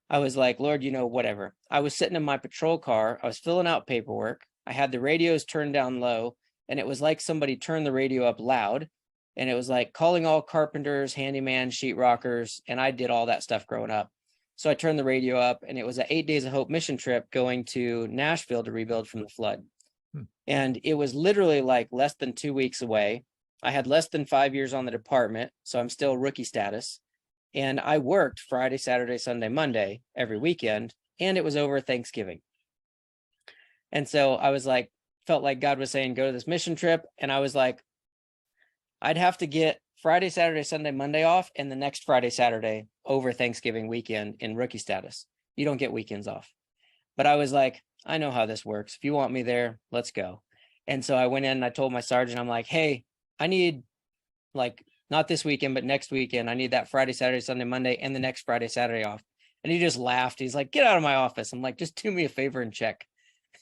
I was like, Lord, you know, whatever. I was sitting in my patrol car. I was filling out paperwork. I had the radios turned down low, and it was like somebody turned the radio up loud. And it was like calling all carpenters, handyman, sheetrockers, and I did all that stuff growing up. So I turned the radio up, and it was an 8 Days of Hope mission trip going to Nashville to rebuild from the flood. And it was literally like less than 2 weeks away. I had less than 5 years on the department, so I'm still rookie status. And I worked Friday, Saturday, Sunday, Monday, every weekend, and it was over Thanksgiving. And so I was like, felt like God was saying, go to this mission trip. And I was like, I'd have to get Friday, Saturday, Sunday, Monday off, and the next Friday, Saturday over Thanksgiving weekend in rookie status. You don't get weekends off. But I was like, I know how this works. If you want me there, let's go. And so I went in and I told my sergeant, I'm like, hey, I need, like, not this weekend, but next weekend, I need that Friday, Saturday, Sunday, Monday, and the next Friday, Saturday off. And he just laughed. He's like, get out of my office. I'm like, just do me a favor and check.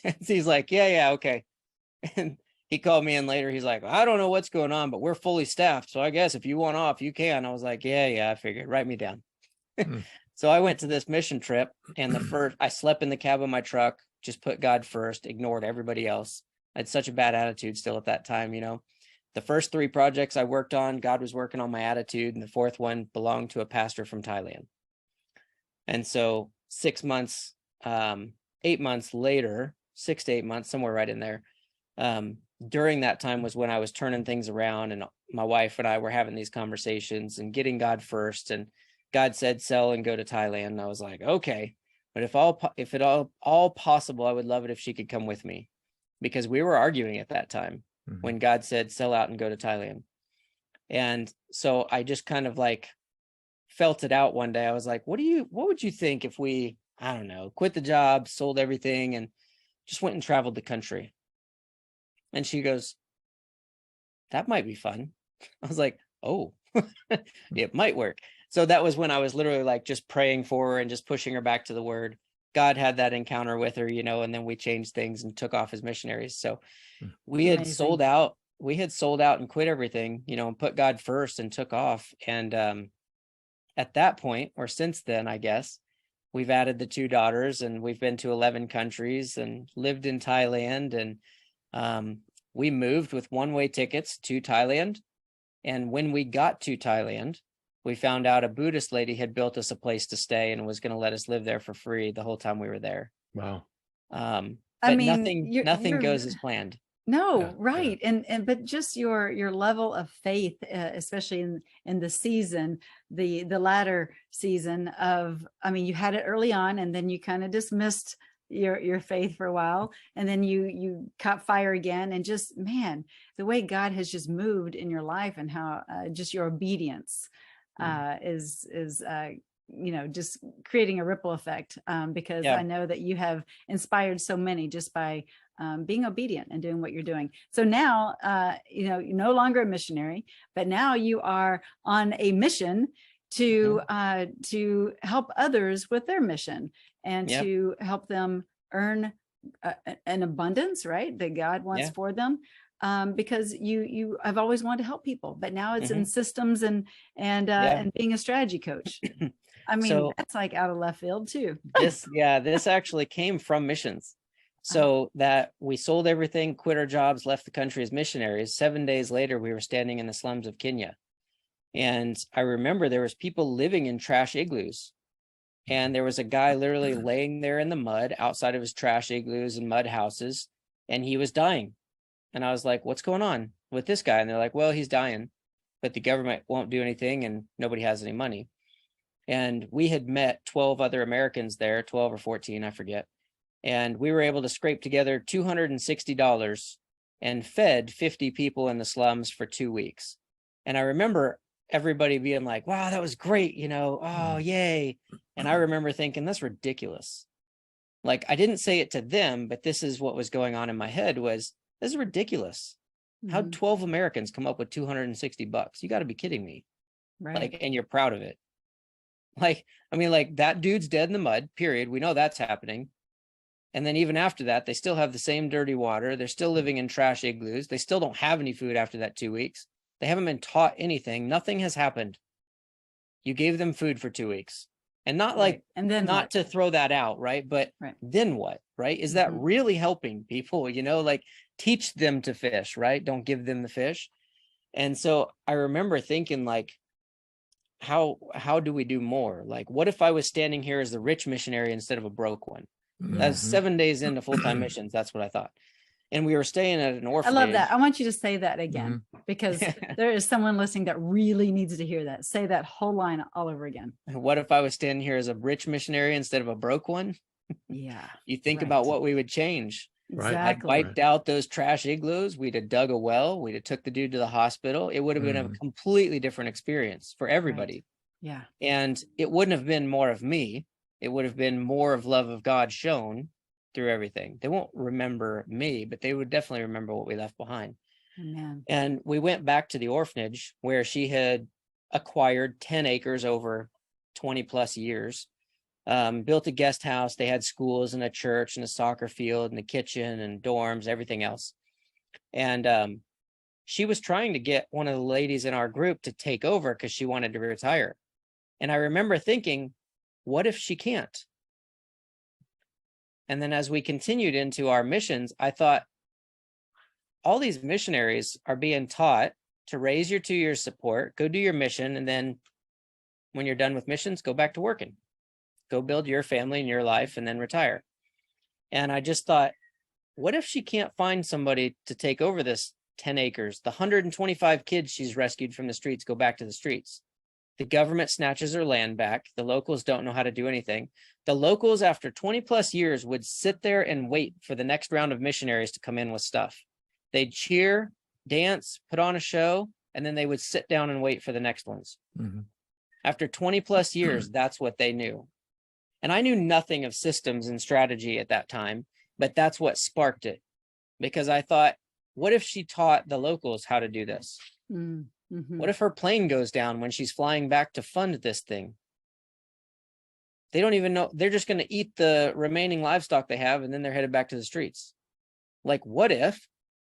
And he's like, yeah, okay. And he called me in later. He's like, I don't know what's going on, but we're fully staffed. So I guess if you want off, you can. I was like, yeah, I figured. Write me down. So I went to this mission trip, and I slept in the cab of my truck, just put God first, ignored everybody else. I had such a bad attitude still at that time, you know. The first 3 projects I worked on, God was working on my attitude, and the 4th one belonged to a pastor from Thailand. And so 6 months, 8 months later, 6 to 8 months, somewhere right in there, during that time was when I was turning things around, and my wife and I were having these conversations and getting God first. And God said, sell and go to Thailand. And I was like, okay, but if at all possible, I would love it if she could come with me, because we were arguing at that time when God said, sell out and go to Thailand. And so I just kind of like felt it out one day. I was like, what would you think if we, I don't know, quit the job, sold everything, and just went and traveled the country? And she goes, that might be fun. I was like, oh, it might work. So that was when I was literally like just praying for her and just pushing her back to the word. God had that encounter with her, you know, and then we changed things and took off as missionaries. So we had sold out and quit everything, you know, and put God first and took off. And at that point, or since then, I guess, we've added the 2 daughters, and we've been to 11 countries and lived in Thailand. And we moved with one-way tickets to Thailand. And when we got to Thailand, we found out a Buddhist lady had built us a place to stay and was going to let us live there for free the whole time we were there. Wow. But I mean, nothing goes as planned. No, Yeah, right. And but just your level of faith, especially in the season, the latter season of, I mean, you had it early on, and then you kind of dismissed your faith for a while, and then you caught fire again, and just, man, the way God has just moved in your life, and how just your obedience is you know, just creating a ripple effect, because I know that you have inspired so many just by being obedient and doing what you're doing. So now, you know, you're no longer a missionary, but now you are on a mission to help others with their mission, and to help them earn an abundance, right, that God wants for them. Because you have always wanted to help people, but now it's in systems and being a strategy coach. I mean, so, that's like out of left field too. This actually came from missions. So that we sold everything, quit our jobs, left the country as missionaries. 7 days later, we were standing in the slums of Kenya. And I remember there was people living in trash igloos. And there was a guy literally laying there in the mud outside of his trash igloos and mud houses, and he was dying. And I was like, what's going on with this guy? And they're like, well, he's dying, but the government won't do anything and nobody has any money. And we had met 12 other Americans there, 12 or 14, I forget. And we were able to scrape together $260 and fed 50 people in the slums for 2 weeks. And I remember everybody being like, wow, that was great, you know, oh, yay. And I remember thinking, that's ridiculous. Like, I didn't say it to them, but this is what was going on in my head was, this is ridiculous. How'd 12 Americans come up with $260? You got to be kidding me. Right. Like, and you're proud of it. Like, I mean, like, that dude's dead in the mud, period. We know that's happening. And then even after that, they still have the same dirty water. They're still living in trash igloos. They still don't have any food after that 2 weeks. They haven't been taught anything. Nothing has happened. You gave them food for 2 weeks. And not like, and then not to throw that out, right? But then what, right? Is that really helping people, you know, like teach them to fish, right? Don't give them the fish. And so I remember thinking like, how do we do more? Like, what if I was standing here as the rich missionary instead of a broke one? That's 7 days into full-time missions. That's what I thought. And we were staying at an orphanage. I love that. I want you to say that again, because there is someone listening that really needs to hear that. Say that whole line all over again. What if I was standing here as a rich missionary instead of a broke one? Yeah. You think about what we would change. Right. I'd Exactly. wiped out those trash igloos. We'd have dug a well. We'd have took the dude to the hospital. It would have been a completely different experience for everybody. Right. Yeah. And it wouldn't have been more of me. It would have been more of love of God shown through everything. They won't remember me, but they would definitely remember what we left behind. Amen. And we went back to the orphanage where she had acquired 10 acres over 20 plus years, built a guest house. They had schools and a church and a soccer field and a kitchen and dorms, everything else. And she was trying to get one of the ladies in our group to take over because she wanted to retire. And I remember thinking, what if she can't? And then as we continued into our missions, I thought, all these missionaries are being taught to raise your 2 years support, go do your mission, and then when you're done with missions, go back to working. Go build your family and your life and then retire. And I just thought, what if she can't find somebody to take over this 10 acres? The 125 kids she's rescued from the streets go back to the streets. The government snatches her land back. The locals don't know how to do anything. The locals, after 20 plus years, would sit there and wait for the next round of missionaries to come in with stuff. They'd cheer, dance, put on a show, and then they would sit down and wait for the next ones. After 20 plus years, that's what they knew. And I knew nothing of systems and strategy at that time, but that's what sparked it. Because I thought, what if she taught the locals how to do this? What if her plane goes down when she's flying back to fund this thing? They don't even know. They're just going to eat the remaining livestock they have, and then they're headed back to the streets. Like, what if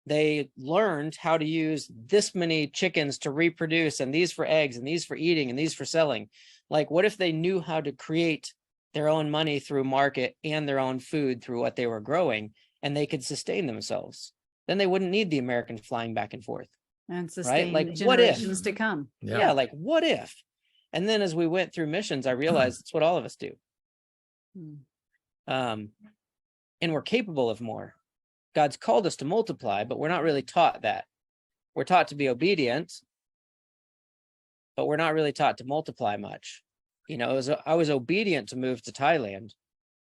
they learned how to use this many chickens to reproduce, and these for eggs, and these for eating, and these for selling? Like, what if they knew how to create their own money through market and their own food through what they were growing, and they could sustain themselves? Then they wouldn't need the Americans flying back and forth. And sustain Like, generations to come. Yeah, like, what if? And then as we went through missions, I realized it's what all of us do. And we're capable of more. God's called us to multiply, but we're not really taught that. We're taught to be obedient, but we're not really taught to multiply much. You know, I was obedient to move to Thailand,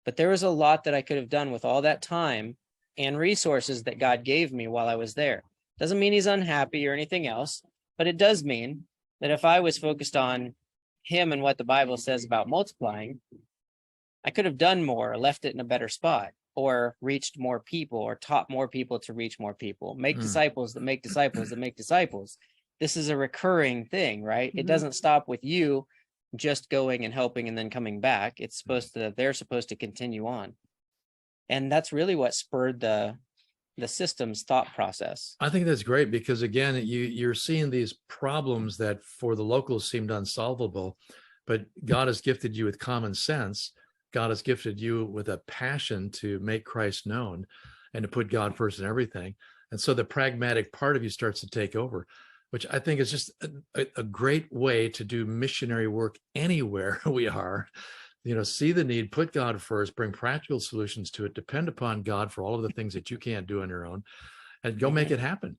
but there was a lot that I could have done with all that time and resources that God gave me while I was there. Doesn't mean he's unhappy or anything else, but it does mean that if I was focused on him and what the Bible says about multiplying, I could have done more or left it in a better spot, or reached more people, or taught more people to reach more people, make disciples that make disciples that make disciples. This is a recurring thing, right? It doesn't stop with you just going and helping and then coming back. It's they're supposed to continue on. And that's really what spurred the system's thought process. I think that's great because, again, you're seeing these problems that for the locals seemed unsolvable, but God has gifted you with common sense. God has gifted you with a passion to make Christ known and to put God first in everything. And so the pragmatic part of you starts to take over, which I think is just a great way to do missionary work anywhere we are. You know, see the need, put God first, bring practical solutions to it, depend upon God for all of the things that you can't do on your own, and go make it happen.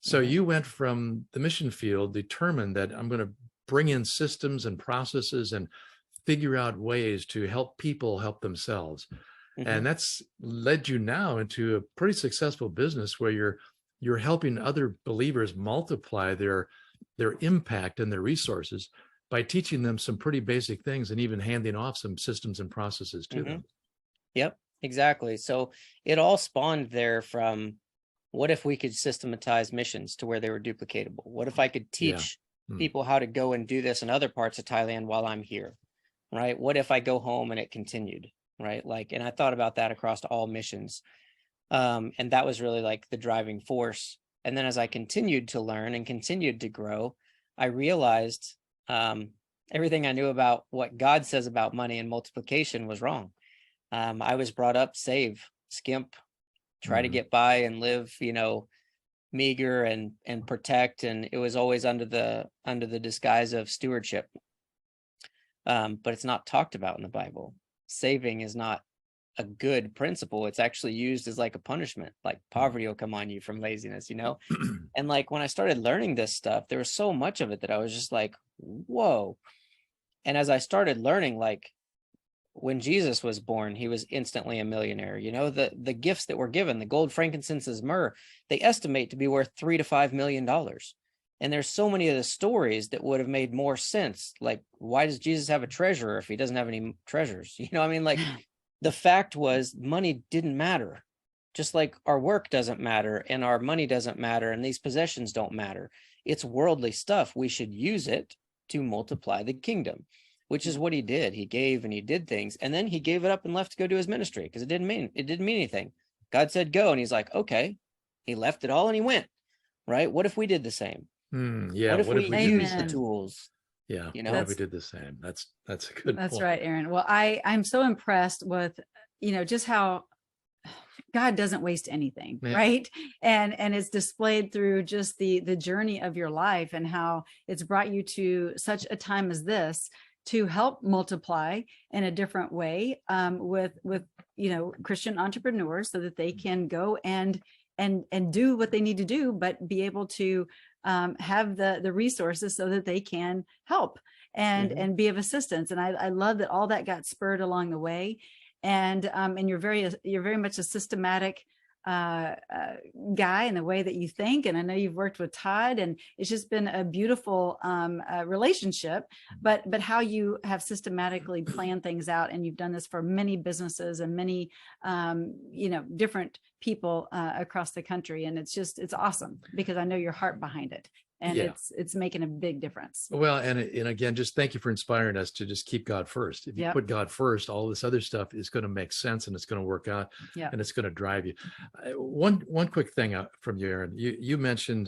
So you went from the mission field determined that I'm going to bring in systems and processes and figure out ways to help people help themselves. And that's led you now into a pretty successful business where you're helping other believers multiply their impact and their resources by teaching them some pretty basic things and even handing off some systems and processes to them. Yep, exactly. So it all spawned there from, what if we could systematize missions to where they were duplicatable? What if I could teach people how to go and do this in other parts of Thailand while I'm here, right? What if I go home and it continued, right? Like, and I thought about that across all missions. And that was really like the driving force. And then as I continued to learn and continued to grow, I realized everything I knew about what God says about money and multiplication was wrong. I was brought up, save, skimp, try to get by and live, you know, meager and protect. And it was always under the disguise of stewardship. But it's not talked about in the Bible. Saving is not a good principle. It's actually used as like a punishment, like poverty will come on you from laziness, you know? And like when I started learning this stuff, there was so much of it that I was just like, whoa. And as I started learning, like, when Jesus was born, he was instantly a millionaire. You know, the gifts that were given, the gold, frankincense, myrrh, they estimate to be worth $3 to $5 million. And there's so many of the stories that would have made more sense. Like, why does Jesus have a treasurer if he doesn't have any treasures? You know, I mean, like, the fact was money didn't matter. Just like our work doesn't matter and our money doesn't matter and these possessions don't matter. It's worldly stuff. We should use it to multiply the kingdom, which is what he did. He gave and he did things, and then he gave it up and left to go do his ministry because it didn't mean anything. God said go, and he's like, okay. He left it all and he went. Right? What if we did the same? Yeah. What if we use the tools? Yeah. You know, what if we did the same? That's a good That's point. right, Aaron. Well, I'm so impressed with, just how God doesn't waste anything, right? And it's displayed through just the journey of your life and how it's brought you to such a time as this to help multiply in a different way with Christian entrepreneurs so that they can go and do what they need to do, but be able to have the resources so that they can help and be of assistance. And I love that all that got spurred along the way. And you're very much a systematic guy in the way that you think. And I know you've worked with Todd, and it's just been a beautiful relationship, but how you have systematically planned things out. And you've done this for many businesses and many, different people across the country. And it's awesome because I know your heart behind it. And it's making a big difference. Well, and again, just thank you for inspiring us to just keep God first. If you put God first, all this other stuff is going to make sense and it's going to work out and it's going to drive you. One quick thing from you, Aaron, you mentioned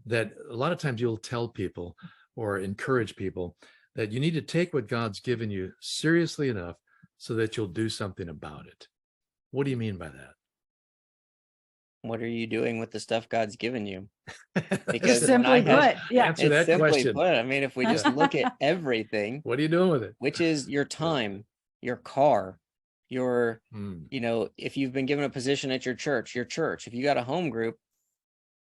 that a lot of times you'll tell people or encourage people that you need to take what God's given you seriously enough so that you'll do something about it. What do you mean by that? What are you doing with the stuff God's given you? Because simply put, answer that question. I mean, if we just look at everything, what are you doing with it? Which is your time, your car, your, if you've been given a position at your church, if you got a home group,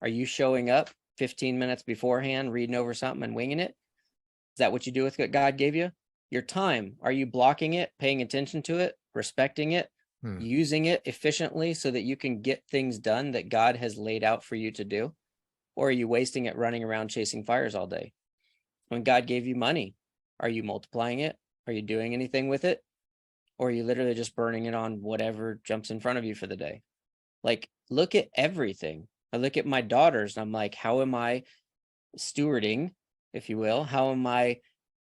are you showing up 15 minutes beforehand, reading over something and winging it? Is that what you do with what God gave you? Your time, are you blocking it, paying attention to it, respecting it? Using it efficiently so that you can get things done that God has laid out for you to do? Or are you wasting it running around chasing fires all day? When God gave you money, are you multiplying it? Are you doing anything with it? Or are you literally just burning it on whatever jumps in front of you for the day? Like, look at everything. I look at my daughters and I'm like, how am I stewarding, if you will? How am I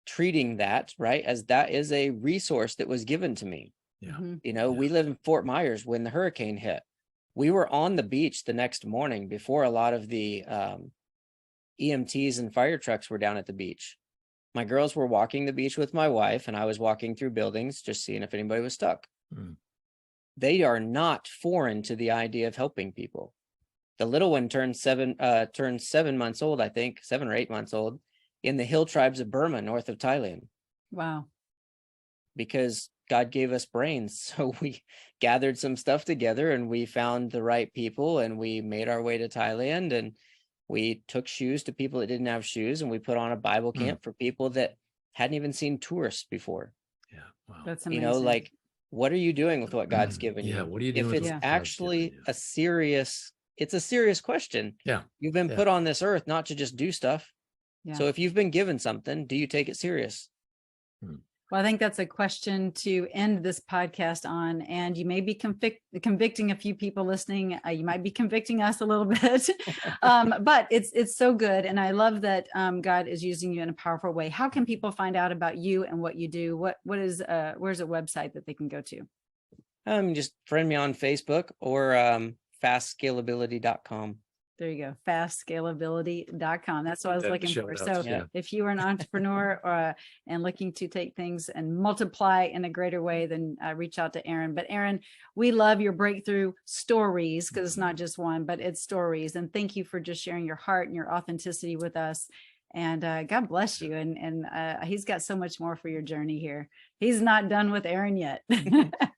treating that, right? As that is a resource that was given to me. Yeah. We live in Fort Myers when the hurricane hit. We were on the beach the next morning before a lot of the EMTs and fire trucks were down at the beach. My girls were walking the beach with my wife, and I was walking through buildings just seeing if anybody was stuck. They are not foreign to the idea of helping people. The little one turned 7 months old, I think, 7 or 8 months old, in the hill tribes of Burma, north of Thailand. Wow. Because God gave us brains. So we gathered some stuff together and we found the right people and we made our way to Thailand, and we took shoes to people that didn't have shoes, and we put on a Bible camp for people that hadn't even seen tourists before. Yeah. Wow. That's amazing. Like, what are you doing with what God's given you? Yeah. What are you doing? If it's actually a serious question. Yeah. You've been put on this earth not to just do stuff. Yeah. So if you've been given something, do you take it serious? Well, I think that's a question to end this podcast on, and you may be convicting a few people listening. You might be convicting us a little bit, but it's so good. And I love that God is using you in a powerful way. How can people find out about you and what you do? Where's a website that they can go to? Just friend me on Facebook or fastscalability.com. There you go. Fastscalability.com. That's what I was looking for. So if you are an entrepreneur and looking to take things and multiply in a greater way, then reach out to Aaron. But Aaron, we love your breakthrough stories, because it's not just one, but it's stories. And thank you for just sharing your heart and your authenticity with us. And God bless you. And he's got so much more for your journey here. He's not done with Aaron yet.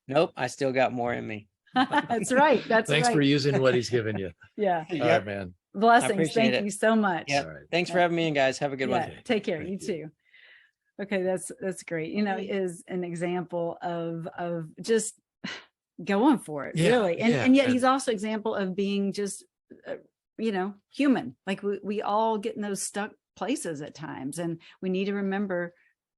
Nope. I still got more in me. That's right. Thanks for using what he's given you. Yeah. All right, man. Blessings. Thank you so much. Thanks for having me in, guys. Have a good one. Take care. You too. Okay, that's great. Is an example of just going for it, really. And yet he's also example of being just human. Like we all get in those stuck places at times, and we need to remember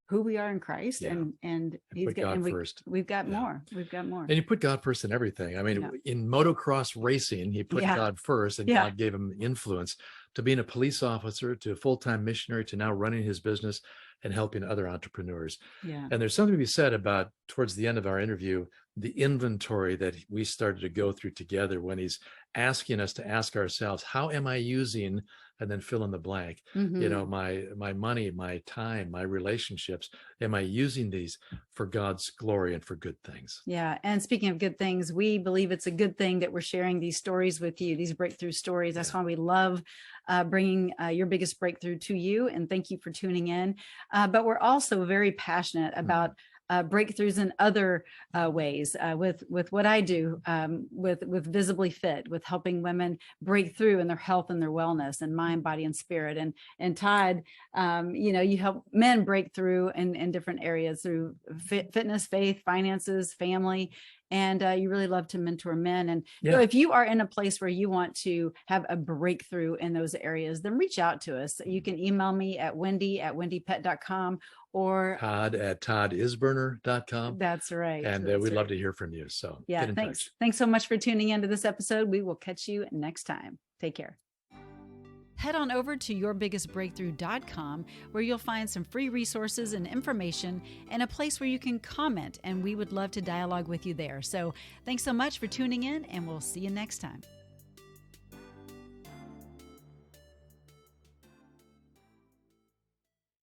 who we are in Christ, and he's got God first. We've got more. And you put God first in everything. I mean, in motocross racing, he put God first, and God gave him influence to being a police officer, to a full-time missionary, to now running his business and helping other entrepreneurs. Yeah. And there's something to be said about, towards the end of our interview, the inventory that we started to go through together when he's asking us to ask ourselves, how am I using, and then fill in the blank, my money, my time, my relationships, am I using these for God's glory and for good things? Yeah. And speaking of good things, we believe it's a good thing that we're sharing these stories with you, these breakthrough stories. That's why we love bringing your biggest breakthrough to you. And thank you for tuning in. But we're also very passionate about breakthroughs in other ways with what I do with Visibly Fit, with helping women break through in their health and their wellness and mind, body, and spirit. And Todd, you help men break through in different areas through fitness, faith, finances, family. And you really love to mentor men. And so if you are in a place where you want to have a breakthrough in those areas, then reach out to us. You can email me at wendy@wendypet.com or Todd at toddisburner.com. That's right. And we'd love to hear from you. So get in touch. Thanks so much for tuning into this episode. We will catch you next time. Take care. Head on over to yourbiggestbreakthrough.com, where you'll find some free resources and information and a place where you can comment, and we would love to dialogue with you there. So thanks so much for tuning in, and we'll see you next time.